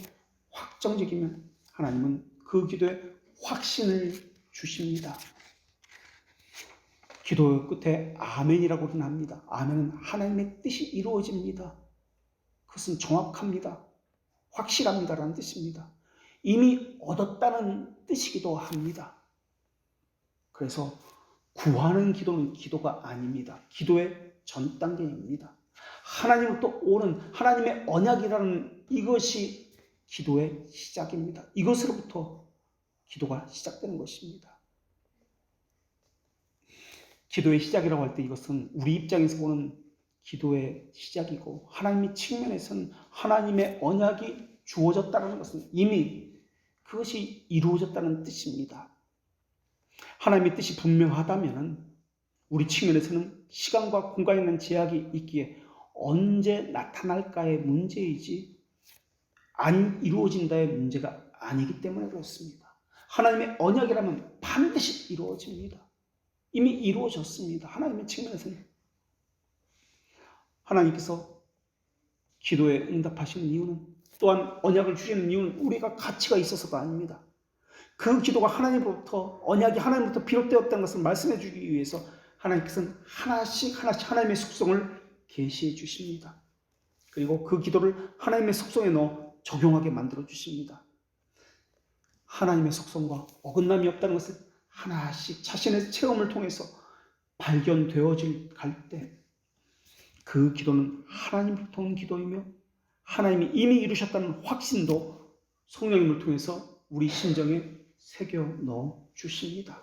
Speaker 1: 확정적이면 하나님은 그 기도에 확신을 주십니다. 기도 끝에 아멘이라고는 합니다. 아멘은 하나님의 뜻이 이루어집니다. 그것은 정확합니다. 확실합니다라는 뜻입니다. 이미 얻었다는 뜻이기도 합니다. 그래서 구하는 기도는 기도가 아닙니다. 기도의 전 단계입니다. 하나님으로부터 오는 하나님의 언약이라는 이것이 기도의 시작입니다. 이것으로부터 기도가 시작되는 것입니다. 기도의 시작이라고 할 때 이것은 우리 입장에서 보는 기도의 시작이고 하나님의 측면에서는 하나님의 언약이 주어졌다는 것은 이미 그것이 이루어졌다는 뜻입니다. 하나님의 뜻이 분명하다면 우리 측면에서는 시간과 공간에 대한 제약이 있기에 언제 나타날까의 문제이지 안 이루어진다의 문제가 아니기 때문에 그렇습니다. 하나님의 언약이라면 반드시 이루어집니다. 이미 이루어졌습니다. 하나님의 측면에서는. 하나님께서 기도에 응답하시는 이유는 또한 언약을 주시는 이유는 우리가 가치가 있어서가 아닙니다. 그 기도가 하나님으로부터 언약이 하나님으로부터 비롯되었다는 것을 말씀해 주기 위해서 하나님께서는 하나씩 하나님의 속성을 계시해 주십니다. 그리고 그 기도를 하나님의 속성에 넣어 적용하게 만들어 주십니다. 하나님의 속성과 어긋남이 없다는 것을 하나씩 자신의 체험을 통해서 발견되어질 갈 때 그 기도는 하나님으로부터 온 기도이며 하나님이 이미 이루셨다는 확신도 성령님을 통해서 우리 심정에 새겨 넣어 주십니다.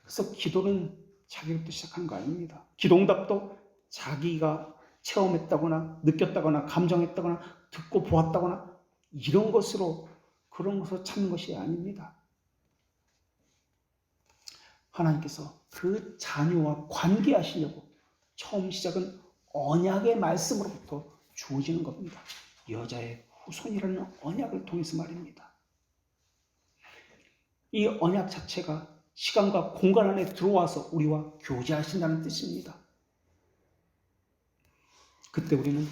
Speaker 1: 그래서 기도는 자기로부터 시작하는 거 아닙니다. 기도 응답도 자기가 체험했다거나 느꼈다거나 감정했다거나 듣고 보았다거나 이런 것으로 그런 것을 찾는 것이 아닙니다. 하나님께서 그 자녀와 관계하시려고 처음 시작은 언약의 말씀으로부터 주어지는 겁니다. 여자의 후손이라는 언약을 통해서 말입니다. 이 언약 자체가 시간과 공간 안에 들어와서 우리와 교제하신다는 뜻입니다. 그때 우리는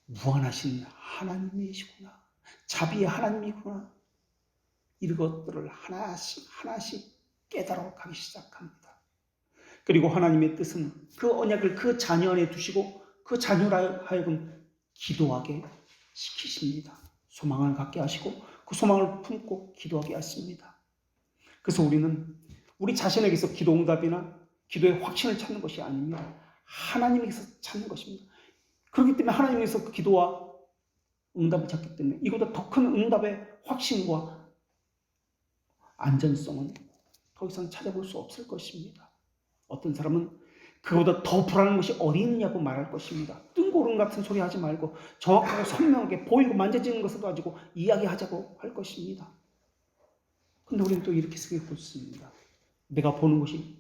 Speaker 1: 무한하신 하나님이시구나. 자비의 하나님이구나. 이것들을 하나씩 깨달아 가기 시작합니다. 그리고 하나님의 뜻은 그 언약을 그 자녀 안에 두시고 그 자녀라 하여금 기도하게 시키십니다. 소망을 갖게 하시고 그 소망을 품고 기도하게 하십니다. 그래서 우리는 우리 자신에게서 기도 응답이나 기도의 확신을 찾는 것이 아닙니다. 하나님에게서 찾는 것입니다. 그렇기 때문에 하나님에게서 그 기도와 응답을 찾기 때문에 이보다 더 큰 응답의 확신과 안전성은 더 이상 찾아볼 수 없을 것입니다. 어떤 사람은 그보다 더 불안한 것이 어디 있느냐고 말할 것입니다. 뜬구름 같은 소리 하지 말고 정확하고 선명하게 보이고 만져지는 것을 가지고 이야기하자고 할 것입니다. 근데 우리는 또 이렇게 생각하고 있습니다. 내가 보는 것이,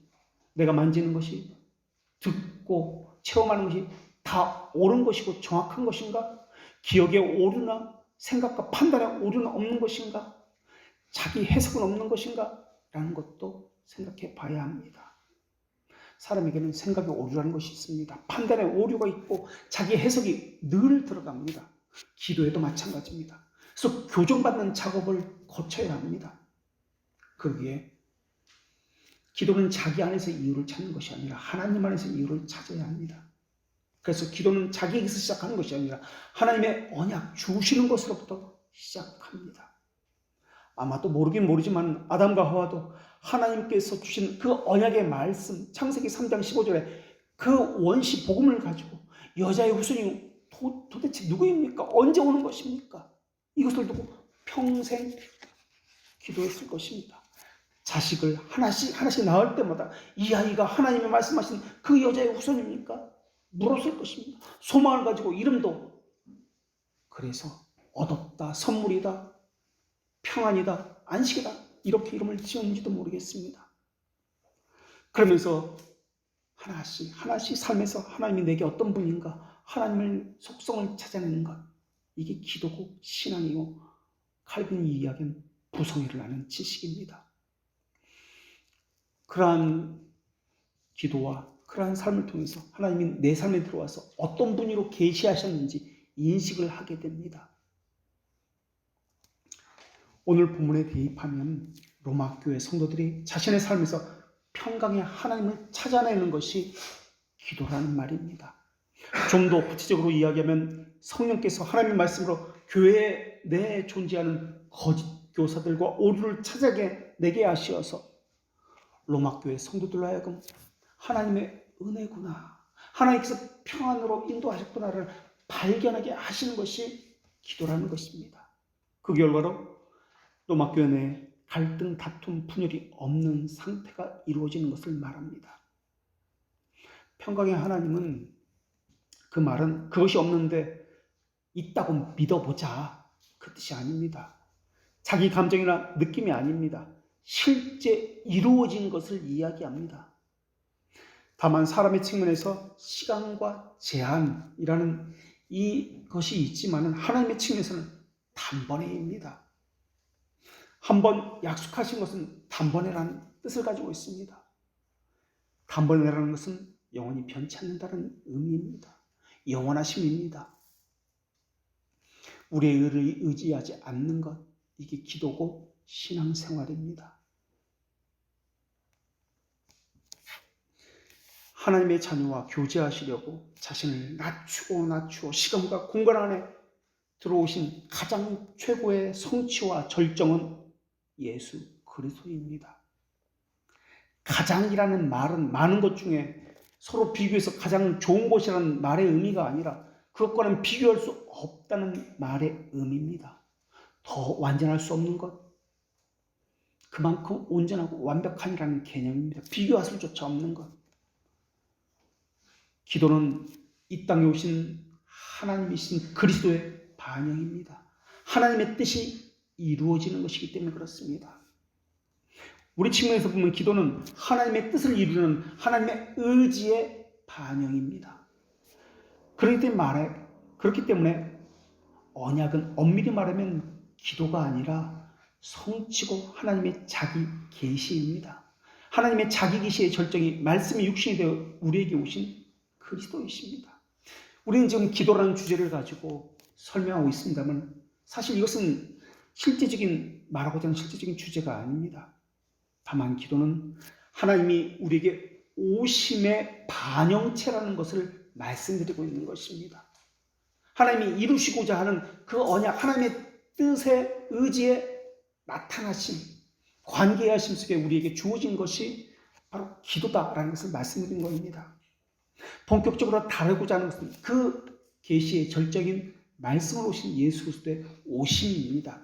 Speaker 1: 내가 만지는 것이, 듣고 체험하는 것이 다 옳은 것이고 정확한 것인가? 기억에 오류나 생각과 판단에 오류는 없는 것인가? 자기 해석은 없는 것인가? 라는 것도 생각해 봐야 합니다. 사람에게는 생각에 오류라는 것이 있습니다. 판단에 오류가 있고 자기 해석이 늘 들어갑니다. 기도에도 마찬가지입니다. 그래서 교정받는 작업을 거쳐야 합니다. 그러기에 기도는 자기 안에서 이유를 찾는 것이 아니라 하나님 안에서 이유를 찾아야 합니다. 그래서 기도는 자기에게서 시작하는 것이 아니라 하나님의 언약 주시는 것으로부터 시작합니다. 아마도 모르긴 모르지만 아담과 하와도 하나님께서 주신 그 언약의 말씀, 창세기 3장 15절에 그 원시 복음을 가지고 여자의 후손이 도대체 누구입니까? 언제 오는 것입니까? 이것을 두고 평생 기도했을 것입니다. 자식을 하나씩 낳을 때마다 이 아이가 하나님이 말씀하신 그 여자의 후손입니까? 물었을 것입니다. 소망을 가지고 이름도 그래서 얻었다, 선물이다, 평안이다, 안식이다 이렇게 이름을 지었는지도 모르겠습니다. 그러면서 하나씩 삶에서 하나님이 내게 어떤 분인가 하나님의 속성을 찾아내는 것 이게 기도고 신앙이고 칼빈이 이야기한 부성애를 아는 지식입니다. 그러한 기도와 그러한 삶을 통해서 하나님이 내 삶에 들어와서 어떤 분으로 계시하셨는지 인식을 하게 됩니다. 오늘 본문에 대입하면 로마 교회 성도들이 자신의 삶에서 평강의 하나님을 찾아내는 것이 기도라는 말입니다. 좀 더 구체적으로 이야기하면 성령께서 하나님의 말씀으로 교회에 내 존재하는 거짓 교사들과 오류를 찾아내게 하시어서 로마 교회 성도들로 하여금 하나님의 은혜구나, 하나님께서 평안으로 인도하셨구나를 발견하게 하시는 것이 기도라는 것입니다. 그 결과로 로마 교회 내 갈등, 다툼, 분열이 없는 상태가 이루어지는 것을 말합니다. 평강의 하나님은, 그 말은 그것이 없는데 있다고 믿어보자, 그 뜻이 아닙니다. 자기 감정이나 느낌이 아닙니다. 실제 이루어진 것을 이야기합니다. 다만 사람의 측면에서 시간과 제한이라는 이것이 있지만 하나님의 측면에서는 단번에입니다. 한번 약속하신 것은 단번에라는 뜻을 가지고 있습니다. 단번에라는 것은 영원히 변치 않는다는 의미입니다. 영원하심입니다. 우리의 의를 의지하지 않는 것, 이게 기도고 신앙생활입니다. 하나님의 자녀와 교제하시려고 자신을 낮추고 시간과 공간 안에 들어오신 가장 최고의 성취와 절정은 예수 그리스도입니다. 가장이라는 말은 많은 것 중에 서로 비교해서 가장 좋은 것이라는 말의 의미가 아니라 그것과는 비교할 수 없다는 말의 의미입니다. 더 완전할 수 없는 것, 그만큼 온전하고 완벽한이라는 개념입니다. 비교할 수조차 없는 것. 기도는 이 땅에 오신 하나님이신 그리스도의 반영입니다. 하나님의 뜻이 이루어지는 것이기 때문에 그렇습니다. 우리 측면에서 보면 기도는 하나님의 뜻을 이루는 하나님의 의지의 반영입니다. 그렇기 때문에 언약은 엄밀히 말하면 기도가 아니라 성취고 하나님의 자기 계시입니다. 하나님의 자기 계시의 절정이 말씀이 육신이 되어 우리에게 오신 그리스도이십니다. 우리는 지금 기도라는 주제를 가지고 설명하고 있습니다만 사실 이것은 말하고자 하는 실제적인 주제가 아닙니다. 다만 기도는 하나님이 우리에게 오심의 반영체라는 것을 말씀드리고 있는 것입니다. 하나님이 이루시고자 하는 그 언약, 하나님의 뜻의 의지에 나타나심, 관계의 하심 속에 우리에게 주어진 것이 바로 기도다라는 것을 말씀드린 겁니다. 본격적으로 다루고자 하는 것은 그 계시의 절정인 말씀을 오신 예수 그리스도의 오심입니다.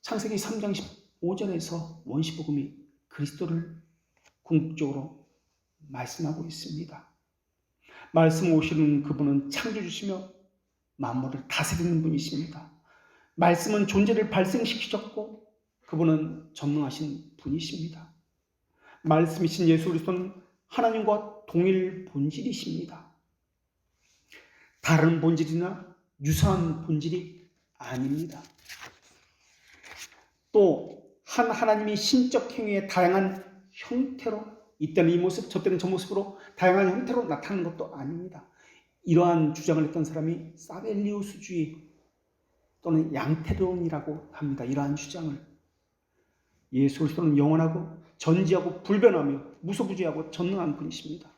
Speaker 1: 창세기 3장 15절에서 원시복음이 그리스도를 궁극적으로 말씀하고 있습니다. 말씀 오시는 그분은 창조주시며 만물을 다스리는 분이십니다. 말씀은 존재를 발생시키셨고 그분은 전능하신 분이십니다. 말씀이신 예수 그리스도는 하나님과 동일 본질이십니다. 다른 본질이나 유사한 본질이 아닙니다. 또 한 하나님이 신적 행위의 다양한 형태로, 이때는 이 모습, 저때는 저 모습으로 다양한 형태로 나타나는 것도 아닙니다. 이러한 주장을 했던 사람이 사벨리우스주의 또는 양태론이라고 합니다. 이러한 주장을. 예수 그리스도는 영원하고 전지하고 불변하며 무소부지하고 전능한 분이십니다.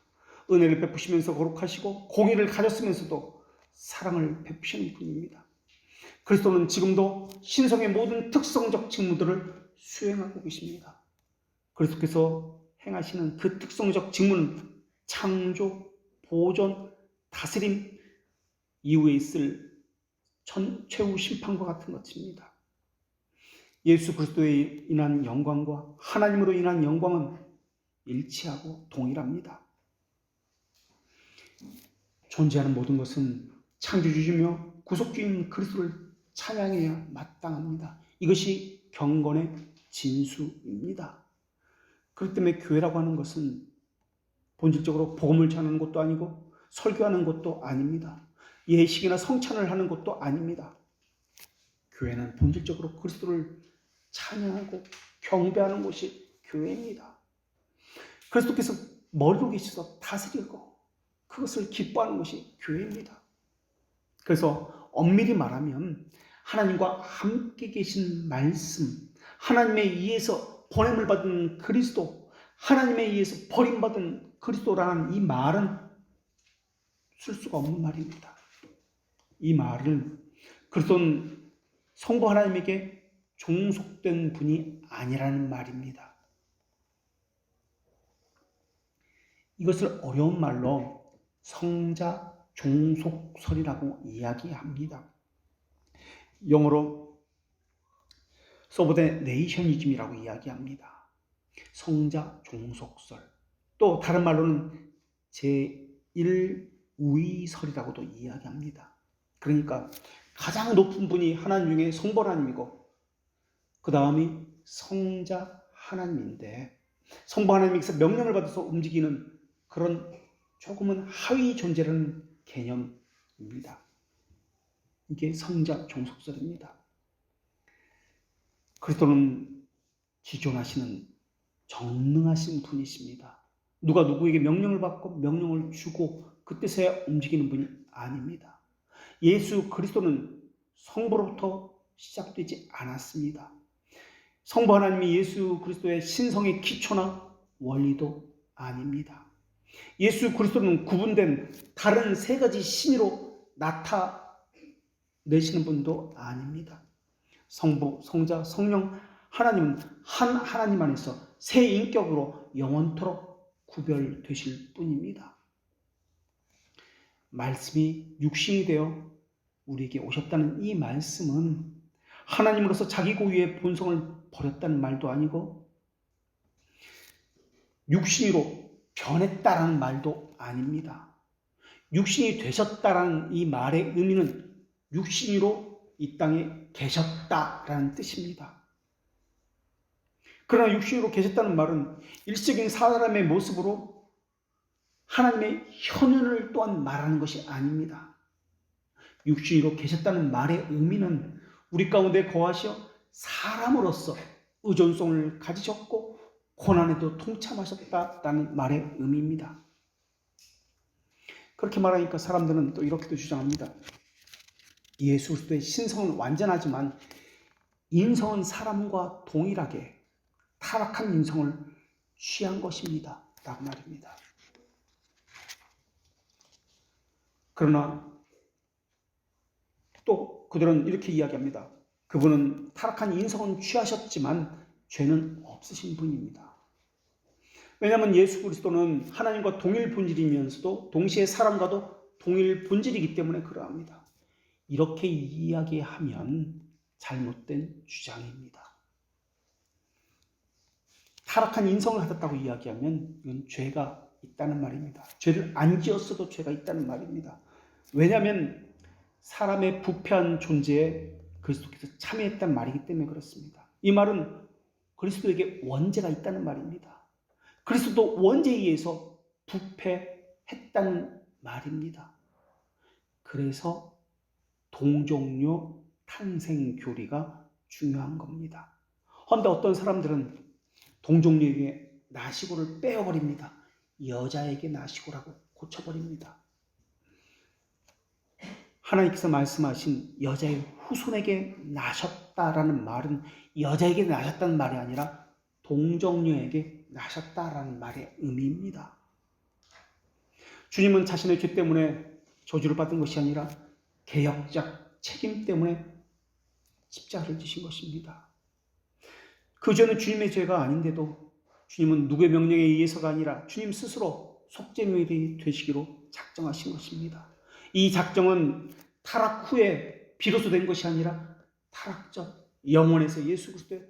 Speaker 1: 은혜를 베푸시면서 거룩하시고 공의를 가졌으면서도 사랑을 베푸시는 분입니다. 그리스도는 지금도 신성의 모든 특성적 직무들을 수행하고 계십니다. 그리스도께서 행하시는 그 특성적 직무는 창조, 보존, 다스림, 이후에 있을 최후 심판과 같은 것입니다. 예수 그리스도에 인한 영광과 하나님으로 인한 영광은 일치하고 동일합니다. 존재하는 모든 것은 창조주이며 구속주인 그리스도를 찬양해야 마땅합니다. 이것이 경건의 진수입니다. 그렇기 때문에 교회라고 하는 것은 본질적으로 복음을 전하는 것도 아니고 설교하는 것도 아닙니다. 예식이나 성찬을 하는 것도 아닙니다. 교회는 본질적으로 그리스도를 찬양하고 경배하는 곳이 교회입니다. 그리스도께서 머리로 계셔서 다스리고 그것을 기뻐하는 것이 교회입니다. 그래서 엄밀히 말하면 하나님과 함께 계신 말씀, 하나님에 의해서 보냄을 받은 그리스도, 하나님에 의해서 버림받은 그리스도라는 이 말은 쓸 수가 없는 말입니다. 이 말을 그리스도는 성부 하나님에게 종속된 분이 아니라는 말입니다. 이것을 어려운 말로 성자 종속설이라고 이야기합니다. 영어로 서브네이셔니즘이라고 이야기합니다. 성자 종속설. 또 다른 말로는 제1우위설이라고도 이야기합니다. 그러니까 가장 높은 분이 하나님 중에 성부 하나님이고 그 다음이 성자 하나님인데 성부 하나님께서 명령을 받아서 움직이는 그런 조금은 하위 존재라는 개념입니다. 이게 성자 종속설입니다. 그리스도는 지존하시는 전능하신 분이십니다. 누가 누구에게 명령을 받고 명령을 주고 그 뜻에 움직이는 분이 아닙니다. 예수 그리스도는 성부로부터 시작되지 않았습니다. 성부 하나님이 예수 그리스도의 신성의 기초나 원리도 아닙니다. 예수 그리스도는 구분된 다른 세 가지 신으로 나타내시는 분도 아닙니다. 성부, 성자, 성령, 하나님은 한 하나님 안에서 세 인격으로 영원토록 구별되실 뿐입니다. 말씀이 육신이 되어 우리에게 오셨다는 이 말씀은 하나님으로서 자기 고유의 본성을 버렸다는 말도 아니고 육신으로 변했다라는 말도 아닙니다. 육신이 되셨다라는 이 말의 의미는 육신으로 이 땅에 계셨다라는 뜻입니다. 그러나 육신으로 계셨다는 말은 일시적인 사람의 모습으로 하나님의 현현을 또한 말하는 것이 아닙니다. 육신으로 계셨다는 말의 의미는 우리 가운데 거하시어 사람으로서 의존성을 가지셨고 고난에도 동참하셨다라는 말의 의미입니다. 그렇게 말하니까 사람들은 또 이렇게도 주장합니다. 예수 그리스도의 신성은 완전하지만 인성은 사람과 동일하게 타락한 인성을 취한 것입니다. 라고 말입니다. 그러나 또 그들은 이렇게 이야기합니다. 그분은 타락한 인성은 취하셨지만 죄는 없으신 분입니다. 왜냐하면 예수 그리스도는 하나님과 동일 본질이면서도 동시에 사람과도 동일 본질이기 때문에 그러합니다. 이렇게 이야기하면 잘못된 주장입니다. 타락한 인성을 가졌다고 이야기하면 이건 죄가 있다는 말입니다. 죄를 안 지었어도 죄가 있다는 말입니다. 왜냐하면 사람의 부패한 존재에 그리스도께서 참여했다는 말이기 때문에 그렇습니다. 이 말은 그리스도에게 원죄가 있다는 말입니다. 그리스도도 원죄에 의해서 부패했다는 말입니다. 그래서 동종료 탄생교리가 중요한 겁니다. 그런데 어떤 사람들은 동종료에게 나시고를 빼어버립니다. 여자에게 나시고라고 고쳐버립니다. 하나님께서 말씀하신 여자의 후손에게 나셨다라는 말은 여자에게 나셨다는 말이 아니라 동정녀에게 나셨다라는 말의 의미입니다. 주님은 자신의 죄 때문에 저주를 받은 것이 아니라 개혁적 책임 때문에 십자가를 지신 것입니다. 그 죄는 주님의 죄가 아닌데도 주님은 누구의 명령에 의해서가 아니라 주님 스스로 속죄물이 되시기로 작정하신 것입니다. 이 작정은 타락 후에 비로소 된 것이 아니라 타락적 영원에서 예수 그리스도의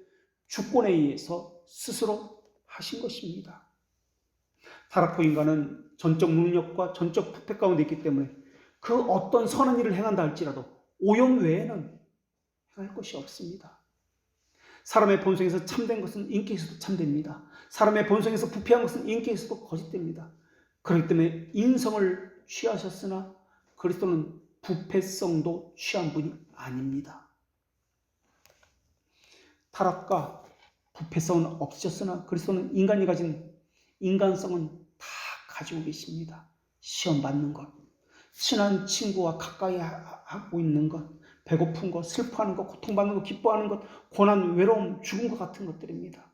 Speaker 1: 주권에 의해서 스스로 하신 것입니다. 타락 후 인간은 전적 무능력과 전적 부패 가운데 있기 때문에 그 어떤 선한 일을 행한다 할지라도 오염 외에는 행할 것이 없습니다. 사람의 본성에서 참된 것은 인격에서도 참됩니다. 사람의 본성에서 부패한 것은 인격에서도 거짓됩니다. 그렇기 때문에 인성을 취하셨으나 그리스도는 부패성도 취한 분이 아닙니다. 타락과 부패성은 없으셨으나 그리스도는 인간이 가진 인간성은 다 가지고 계십니다. 시험 받는 것, 친한 친구와 가까이 하고 있는 것, 배고픈 것, 슬퍼하는 것, 고통받는 것, 기뻐하는 것, 고난, 외로움, 죽은 것 같은 것들입니다.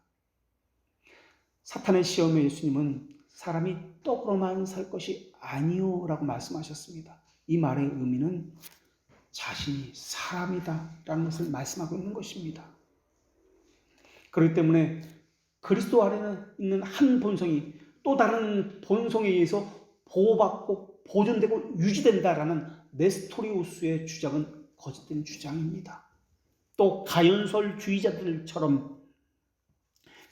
Speaker 1: 사탄의 시험에 예수님은 사람이 떡으로만 살 것이 아니요 라고 말씀하셨습니다. 이 말의 의미는 자신이 사람이다 라는 것을 말씀하고 있는 것입니다. 그렇기 때문에 그리스도 안에 있는 한 본성이 또 다른 본성에 의해서 보호받고 보존되고 유지된다라는 네스토리우스의 주장은 거짓된 주장입니다. 또 가연설주의자들처럼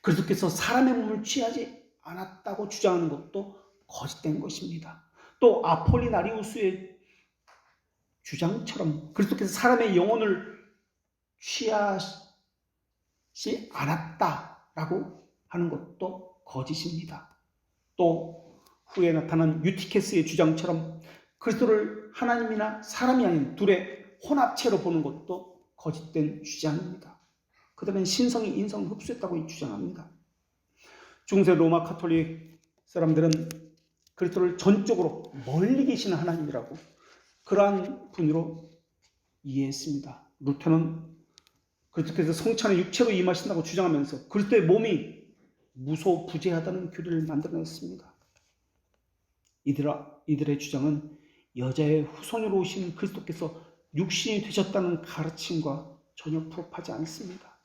Speaker 1: 그리스도께서 사람의 몸을 취하지 않았다고 주장하는 것도 거짓된 것입니다. 또 아폴리나리우스의 주장처럼 그리스도께서 사람의 영혼을 취하지 않았다라고 하는 것도 거짓입니다. 또 후에 나타난 유티케스의 주장처럼 그리스도를 하나님이나 사람이 아닌 둘의 혼합체로 보는 것도 거짓된 주장입니다. 그들은 신성이 인성을 흡수했다고 주장합니다. 중세 로마 가톨릭 사람들은 그리스도를 전적으로 멀리 계시는 하나님이라고 그러한 분으로 이해했습니다. 루터는 그리스도께서 성찬에 육체로 임하신다고 주장하면서 그리스도의 몸이 무소부재하다는 교리를 만들어냈습니다. 이들의 주장은 여자의 후손으로 오신 그리스도께서 육신이 되셨다는 가르침과 전혀 부합하지 않습니다.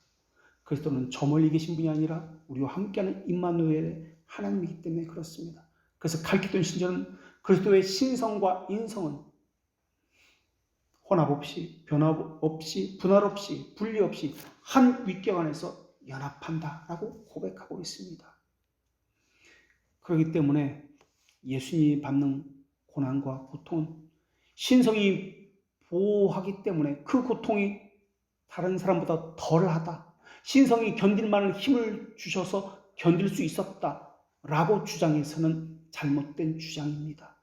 Speaker 1: 그리스도는 저 멀리 계신 분이 아니라 우리와 함께하는 임마누엘의 하나님이기 때문에 그렇습니다. 그래서 칼케돈 신전은 그리스도의 신성과 인성은 혼합 없이, 변화 없이, 분할 없이, 분리 없이 한 윗격 안에서 연합한다라고 고백하고 있습니다. 그렇기 때문에 예수님이 받는 고난과 고통은 신성이 보호하기 때문에 그 고통이 다른 사람보다 덜하다. 신성이 견딜 만한 힘을 주셔서 견딜 수 있었다라고 주장해서는 잘못된 주장입니다.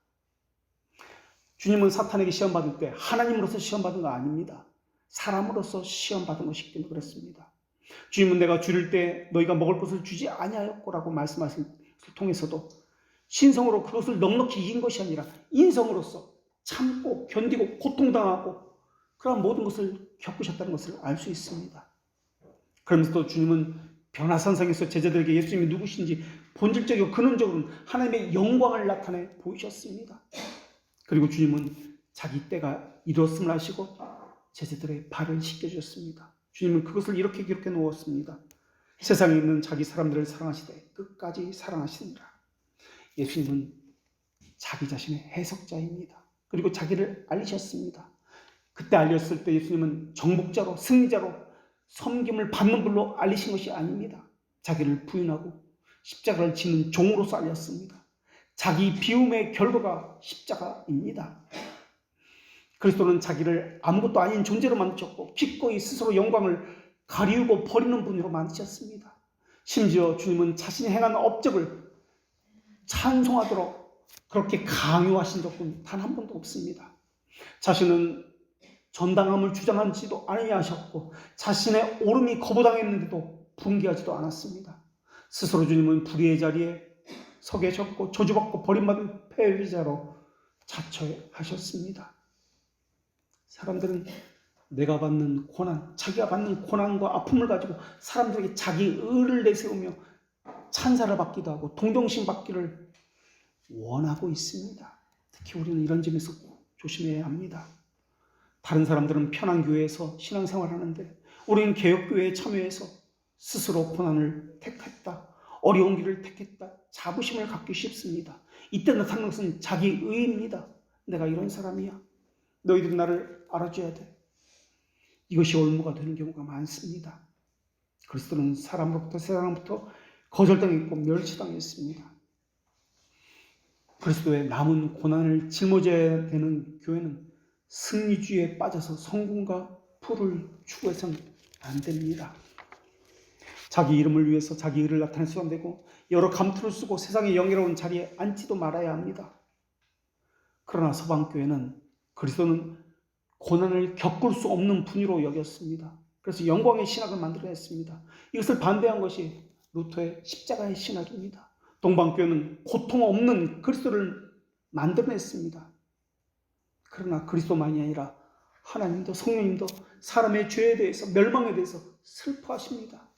Speaker 1: 주님은 사탄에게 시험받을 때 하나님으로서 시험받은 거 아닙니다. 사람으로서 시험받은 것이기 때문에 그렇습니다. 주님은 내가 줄일 때 너희가 먹을 것을 주지 아니하였고라고 말씀하신 것을 통해서도 신성으로 그것을 넉넉히 이긴 것이 아니라 인성으로서 참고 견디고 고통당하고 그런 모든 것을 겪으셨다는 것을 알 수 있습니다. 그러면서 또 주님은 변화산상에서 제자들에게 예수님이 누구신지 본질적이고 근원적으로 하나님의 영광을 나타내 보이셨습니다. 그리고 주님은 자기 때가 이뤘음을 아시고 제자들의 발을 씻겨주셨습니다. 주님은 그것을 이렇게 기록해 놓았습니다. 세상에 있는 자기 사람들을 사랑하시되 끝까지 사랑하시느니라. 예수님은 자기 자신의 해석자입니다. 그리고 자기를 알리셨습니다. 그때 알렸을 때 예수님은 정복자로 승리자로 섬김을 받는 분으로 알리신 것이 아닙니다. 자기를 부인하고 십자가를 지는 종으로서 알렸습니다. 자기 비움의 결과가 십자가입니다. 그리스도는 자기를 아무것도 아닌 존재로 만드셨고 기꺼이 스스로 영광을 가리우고 버리는 분으로 만드셨습니다. 심지어 주님은 자신이 행한 업적을 찬송하도록 그렇게 강요하신 적은 단 한 번도 없습니다. 자신은 전당함을 주장하지도 아니하셨고 자신의 오름이 거부당했는데도 분개하지도 않았습니다. 스스로 주님은 불의의 자리에 서 계셨고 저주받고 버림받은 패배자로 자처하셨습니다. 사람들은 내가 받는 고난, 자기가 받는 고난과 아픔을 가지고 사람들에게 자기 의를 내세우며 찬사를 받기도 하고 동정심 받기를 원하고 있습니다. 특히 우리는 이런 점에서 조심해야 합니다. 다른 사람들은 편한 교회에서 신앙생활을 하는데 우리는 개혁교회에 참여해서 스스로 고난을 택했다. 어려운 길을 택했다. 자부심을 갖기 쉽습니다. 이때 나타나는 것은 자기 의입니다. 내가 이런 사람이야. 너희들이 나를 알아줘야 돼. 이것이 올무가 되는 경우가 많습니다. 그리스도는 사람으로부터 세상으로부터 거절당했고 멸시당했습니다. 그리스도의 남은 고난을 짊어져야 되는 교회는 승리주의에 빠져서 성공과 부를 추구해서는 안 됩니다. 자기 이름을 위해서 자기 의를 나타낼 안 되고 여러 감투를 쓰고 세상의 영예로운 자리에 앉지도 말아야 합니다. 그러나 서방교회는 그리스도는 고난을 겪을 수 없는 분으로 여겼습니다. 그래서 영광의 신학을 만들어냈습니다. 이것을 반대한 것이 루터의 십자가의 신학입니다. 동방교회는 고통 없는 그리스도를 만들어냈습니다. 그러나 그리스도만이 아니라 하나님도 성령님도 사람의 죄에 대해서, 멸망에 대해서 슬퍼하십니다.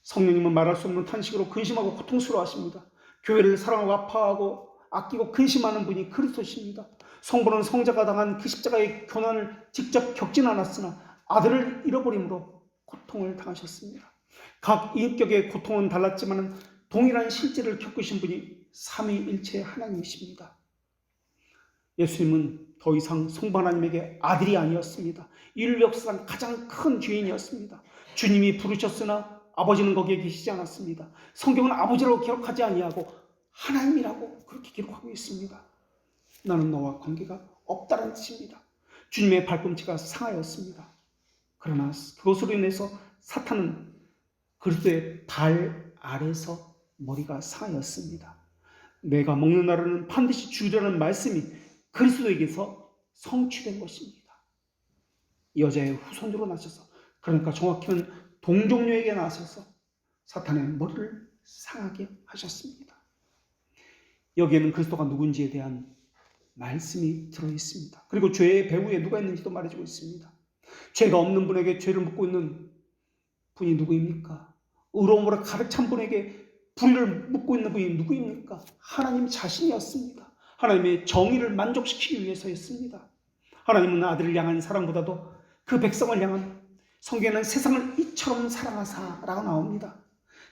Speaker 1: 성령님은 말할 수 없는 탄식으로 근심하고 고통스러워하십니다. 교회를 사랑하고 아파하고 아끼고 근심하는 분이 그리스도십니다. 성부는 성자가 당한 그 십자가의 고난을 직접 겪진 않았으나 아들을 잃어버림으로 고통을 당하셨습니다. 각 인격의 고통은 달랐지만 동일한 실제를 겪으신 분이 삼위일체 하나님이십니다. 예수님은 더 이상 성부 하나님에게 아들이 아니었습니다. 인류 역사상 가장 큰 죄인이었습니다. 주님이 부르셨으나 아버지는 거기에 계시지 않았습니다. 성경은 아버지라고 기록하지 아니하고 하나님이라고 그렇게 기록하고 있습니다. 나는 너와 관계가 없다는 뜻입니다. 주님의 발꿈치가 상하였습니다. 그러나 그것으로 인해서 사탄은 그리스도의 발 아래서 머리가 상하였습니다. 내가 먹는 날에는 반드시 주리라는 말씀이 그리스도에게서 성취된 것입니다. 여자의 후손으로 나셔서, 그러니까 정확히는 동정녀에게 나셔서 사탄의 머리를 상하게 하셨습니다. 여기에는 그리스도가 누군지에 대한 말씀이 들어있습니다. 그리고 죄의 배후에 누가 있는지도 말해주고 있습니다. 죄가 없는 분에게 죄를 묻고 있는 분이 누구입니까? 의로움으로 가득 찬 분에게 불의를 묻고 있는 분이 누구입니까? 하나님 자신이었습니다. 하나님의 정의를 만족시키기 위해서였습니다. 하나님은 아들을 향한 사랑보다도 그 백성을 향한, 성경에는 세상을 이처럼 사랑하사라고 나옵니다.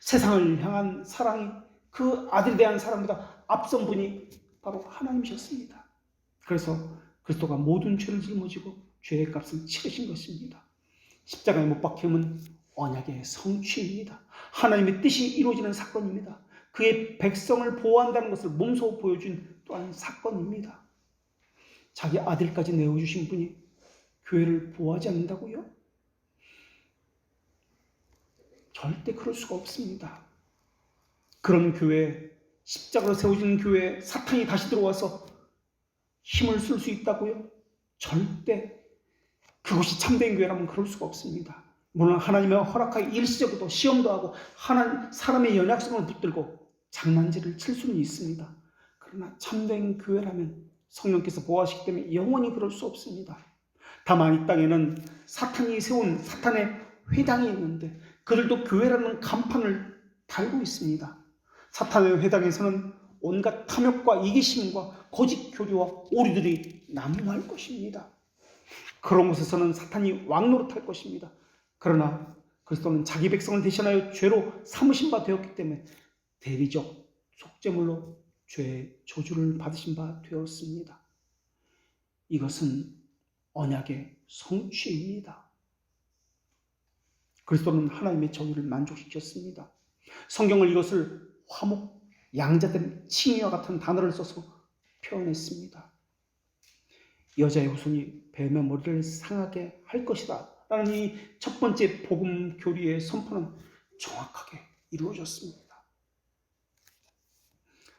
Speaker 1: 세상을 향한 사랑이 그 아들에 대한 사랑보다 앞선 분이 바로 하나님이셨습니다. 그래서 그리스도가 모든 죄를 짊어지고 죄의 값을 치르신 것입니다. 십자가에 못 박힘은 언약의 성취입니다. 하나님의 뜻이 이루어지는 사건입니다. 그의 백성을 보호한다는 것을 몸소 보여준 또한 사건입니다. 자기 아들까지 내어주신 분이 교회를 보호하지 않는다고요? 절대 그럴 수가 없습니다. 그런 교회, 십자가로 세워진 교회에 사탄이 다시 들어와서 힘을 쓸 수 있다고요? 절대 그것이 참된 교회라면 그럴 수가 없습니다. 물론 하나님의 허락하기 일시적으로 시험도 하고 사람의 연약성을 붙들고 장난질을 칠 수는 있습니다. 그러나 참된 교회라면 성령께서 보호하시기 때문에 영원히 그럴 수 없습니다. 다만 이 땅에는 사탄이 세운 사탄의 회당이 있는데 그들도 교회라는 간판을 달고 있습니다. 사탄의 회당에서는 온갖 탐욕과 이기심과 거짓 교류와 오류들이 난무할 것입니다. 그런 곳에서는 사탄이 왕노릇할 것입니다. 그러나 그리스도는 자기 백성을 대신하여 죄로 삼으신 바 되었기 때문에 대리적 속죄물로 죄의 저주를 받으신 바 되었습니다. 이것은 언약의 성취입니다. 그리스도는 하나님의 정의를 만족시켰습니다. 성경을 이것을 화목, 양자된 칭의와 같은 단어를 써서 표현했습니다. 여자의 후손이 뱀의 머리를 상하게 할 것이다 라는 이 첫 번째 복음 교리의 선포는 정확하게 이루어졌습니다.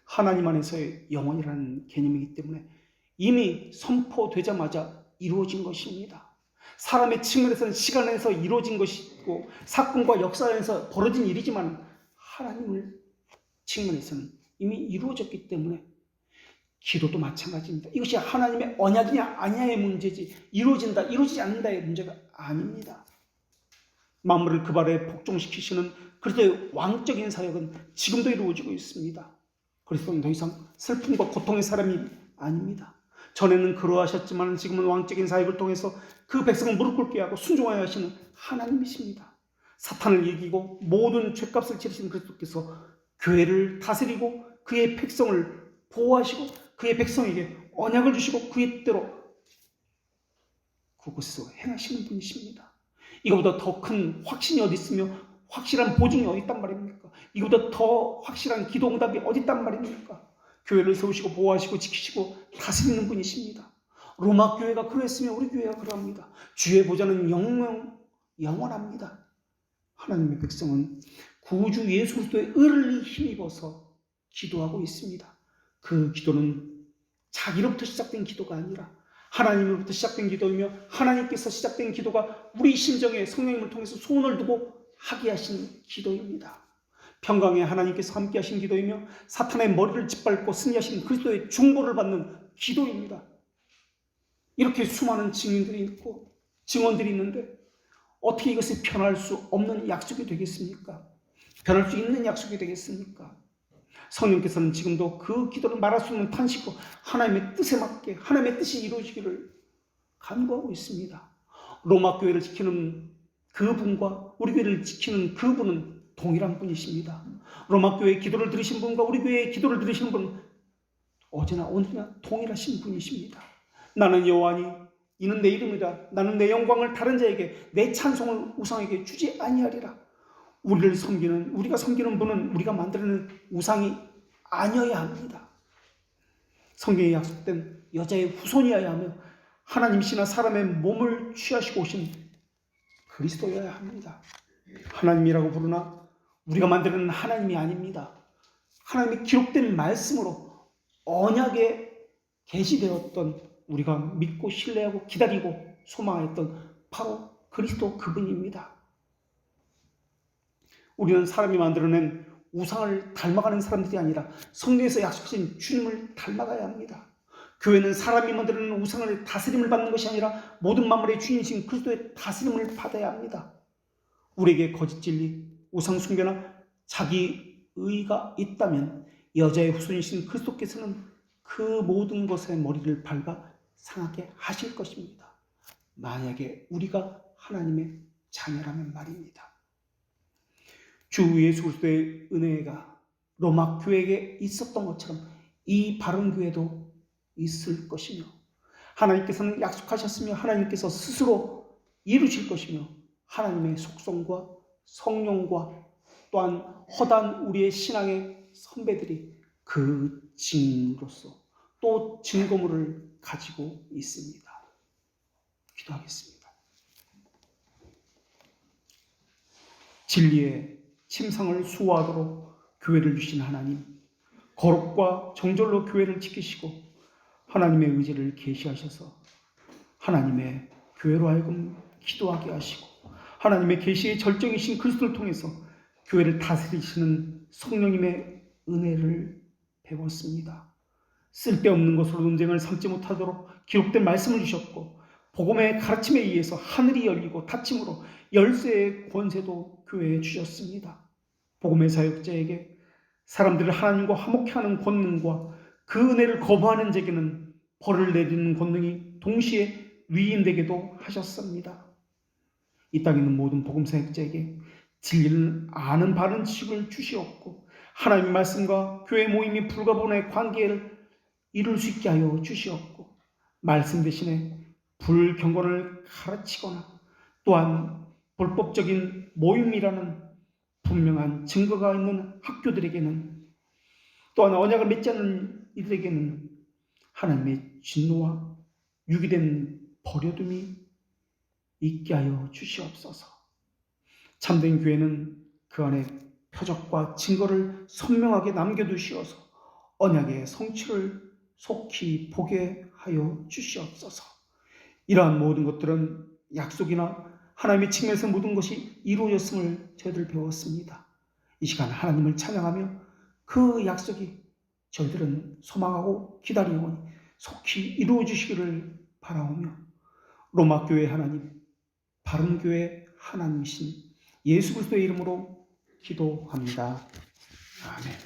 Speaker 1: 하나님 안에서의 영원이라는 개념이기 때문에 이미 선포되자마자 이루어진 것입니다. 사람의 측면에서는 시간에서 이루어진 것이고 사건과 역사 안에서 벌어진 일이지만 하나님의 측면에서는 이미 이루어졌기 때문에 기도도 마찬가지입니다. 이것이 하나님의 언약이냐 아니냐의 문제지 이루어진다 이루어지지 않는다의 문제가 아닙니다. 만물을 그 발에 복종시키시는 그리스도의 왕적인 사역은 지금도 이루어지고 있습니다. 그리스도는 더 이상 슬픔과 고통의 사람이 아닙니다. 전에는 그러하셨지만 지금은 왕적인 사역을 통해서 그 백성을 무릎 꿇게 하고 순종하여 하시는 하나님이십니다. 사탄을 이기고 모든 죄값을 치르신 그리스도께서 교회를 다스리고 그의 백성을 보호하시고 그의 백성에게 언약을 주시고 그의 뜻대로 그곳에서 행하시는 분이십니다. 이거보다 더 큰 확신이 어디 있으며 확실한 보증이 어디 있단 말입니까? 이거보다 더 확실한 기도 응답이 어디 있단 말입니까? 교회를 세우시고 보호하시고 지키시고 다스리는 분이십니다. 로마 교회가 그랬으면 우리 교회가 그러합니다. 주의 보좌는 영원합니다. 하나님의 백성은 구주 예수 그리스도의 의를 힘입어서 기도하고 있습니다. 그 기도는 자기로부터 시작된 기도가 아니라 하나님으로부터 시작된 기도이며 하나님께서 시작된 기도가 우리 심정에 성령님을 통해서 소원을 두고 하게 하신 기도입니다. 평강에 하나님께서 함께 하신 기도이며 사탄의 머리를 짓밟고 승리하신 그리스도의 중보를 받는 기도입니다. 이렇게 수많은 증인들이 있고 증언들이 있는데 어떻게 이것이 변할 수 없는 약속이 되겠습니까? 변할 수 있는 약속이 되겠습니까? 성령께서는 지금도 그 기도를 말할 수 없는 탄식으로 하나님의 뜻에 맞게 하나님의 뜻이 이루어지기를 간구하고 있습니다. 로마 교회를 지키는 그분과 우리 교회를 지키는 그분은 동일한 분이십니다. 로마 교회의 기도를 들으신 분과 우리 교회의 기도를 들으신 분은 어제나 오늘이나 동일하신 분이십니다. 나는 여호와니 이는 내 이름이라. 나는 내 영광을 다른 자에게 내 찬송을 우상에게 주지 아니하리라. 우리가 섬기는 분은 우리가 만들어낸 우상이 아니어야 합니다. 성경에 약속된 여자의 후손이어야 하며 하나님이시나 사람의 몸을 취하시고 오신 그리스도여야 합니다. 하나님이라고 부르나 우리가 만드는 하나님이 아닙니다. 하나님의 기록된 말씀으로 언약에 계시되었던 우리가 믿고 신뢰하고 기다리고 소망했던 바로 그리스도 그분입니다. 우리는 사람이 만들어낸 우상을 닮아가는 사람들이 아니라 성경에서 약속하신 주님을 닮아가야 합니다. 교회는 사람이 만드는 우상을 다스림을 받는 것이 아니라 모든 만물의 주인이신 그리스도의 다스림을 받아야 합니다. 우리에게 거짓 진리, 우상 숭배나 자기 의가 있다면 여자의 후손이신 그리스도께서는 그 모든 것의 머리를 밟아 상하게 하실 것입니다. 만약에 우리가 하나님의 자녀라면 말입니다. 주 예수 그리스도의 은혜가 로마 교회에게 있었던 것처럼 이 바른 교회도 있을 것이며 하나님께서는 약속하셨으며 하나님께서 스스로 이루실 것이며 하나님의 속성과 성령과 또한 허다한 우리의 신앙의 선배들이 그 증인으로서 또 증거물을 가지고 있습니다. 기도하겠습니다. 진리의 침상을 수호하도록 교회를 주신 하나님, 거룩과 정절로 교회를 지키시고 하나님의 의지를 계시하셔서 하나님의 교회로 하여금 기도하게 하시고 하나님의 계시의 절정이신 그리스도를 통해서 교회를 다스리시는 성령님의 은혜를 배웠습니다. 쓸데없는 것으로 논쟁을 삼지 못하도록 기록된 말씀을 주셨고 복음의 가르침에 의해서 하늘이 열리고 닫힘으로 열쇠의 권세도 교회에 주셨습니다. 복음의 사역자에게 사람들을 하나님과 화목케 하는 권능과 그 은혜를 거부하는 자에게는 벌을 내리는 권능이 동시에 위임되게도 하셨습니다. 이 땅에 있는 모든 복음 사역자에게 진리를 아는 바른 지식을 주시었고 하나님의 말씀과 교회 모임이 불가분의 관계를 이룰 수 있게 하여 주시었고 말씀 대신에 불경건을 가르치거나 또한 불법적인 모임이라는 분명한 증거가 있는 학교들에게는 또한 언약을 맺지 않는 이들에게는 하나님의 진노와 유기된 버려둠이 있게 하여 주시옵소서. 참된 교회는 그 안에 표적과 증거를 선명하게 남겨두시어서 언약의 성취를 속히 보게 하여 주시옵소서. 이러한 모든 것들은 약속이나 하나님의 측면에서 모든 것이 이루어졌음을 저희들 배웠습니다. 이 시간 하나님을 찬양하며 그 약속이 저희들은 소망하고 기다리오니 속히 이루어 주시기를 바라오며 로마 교회 하나님, 바른 교회 하나님이신 예수 그리스도의 이름으로 기도합니다. 아멘.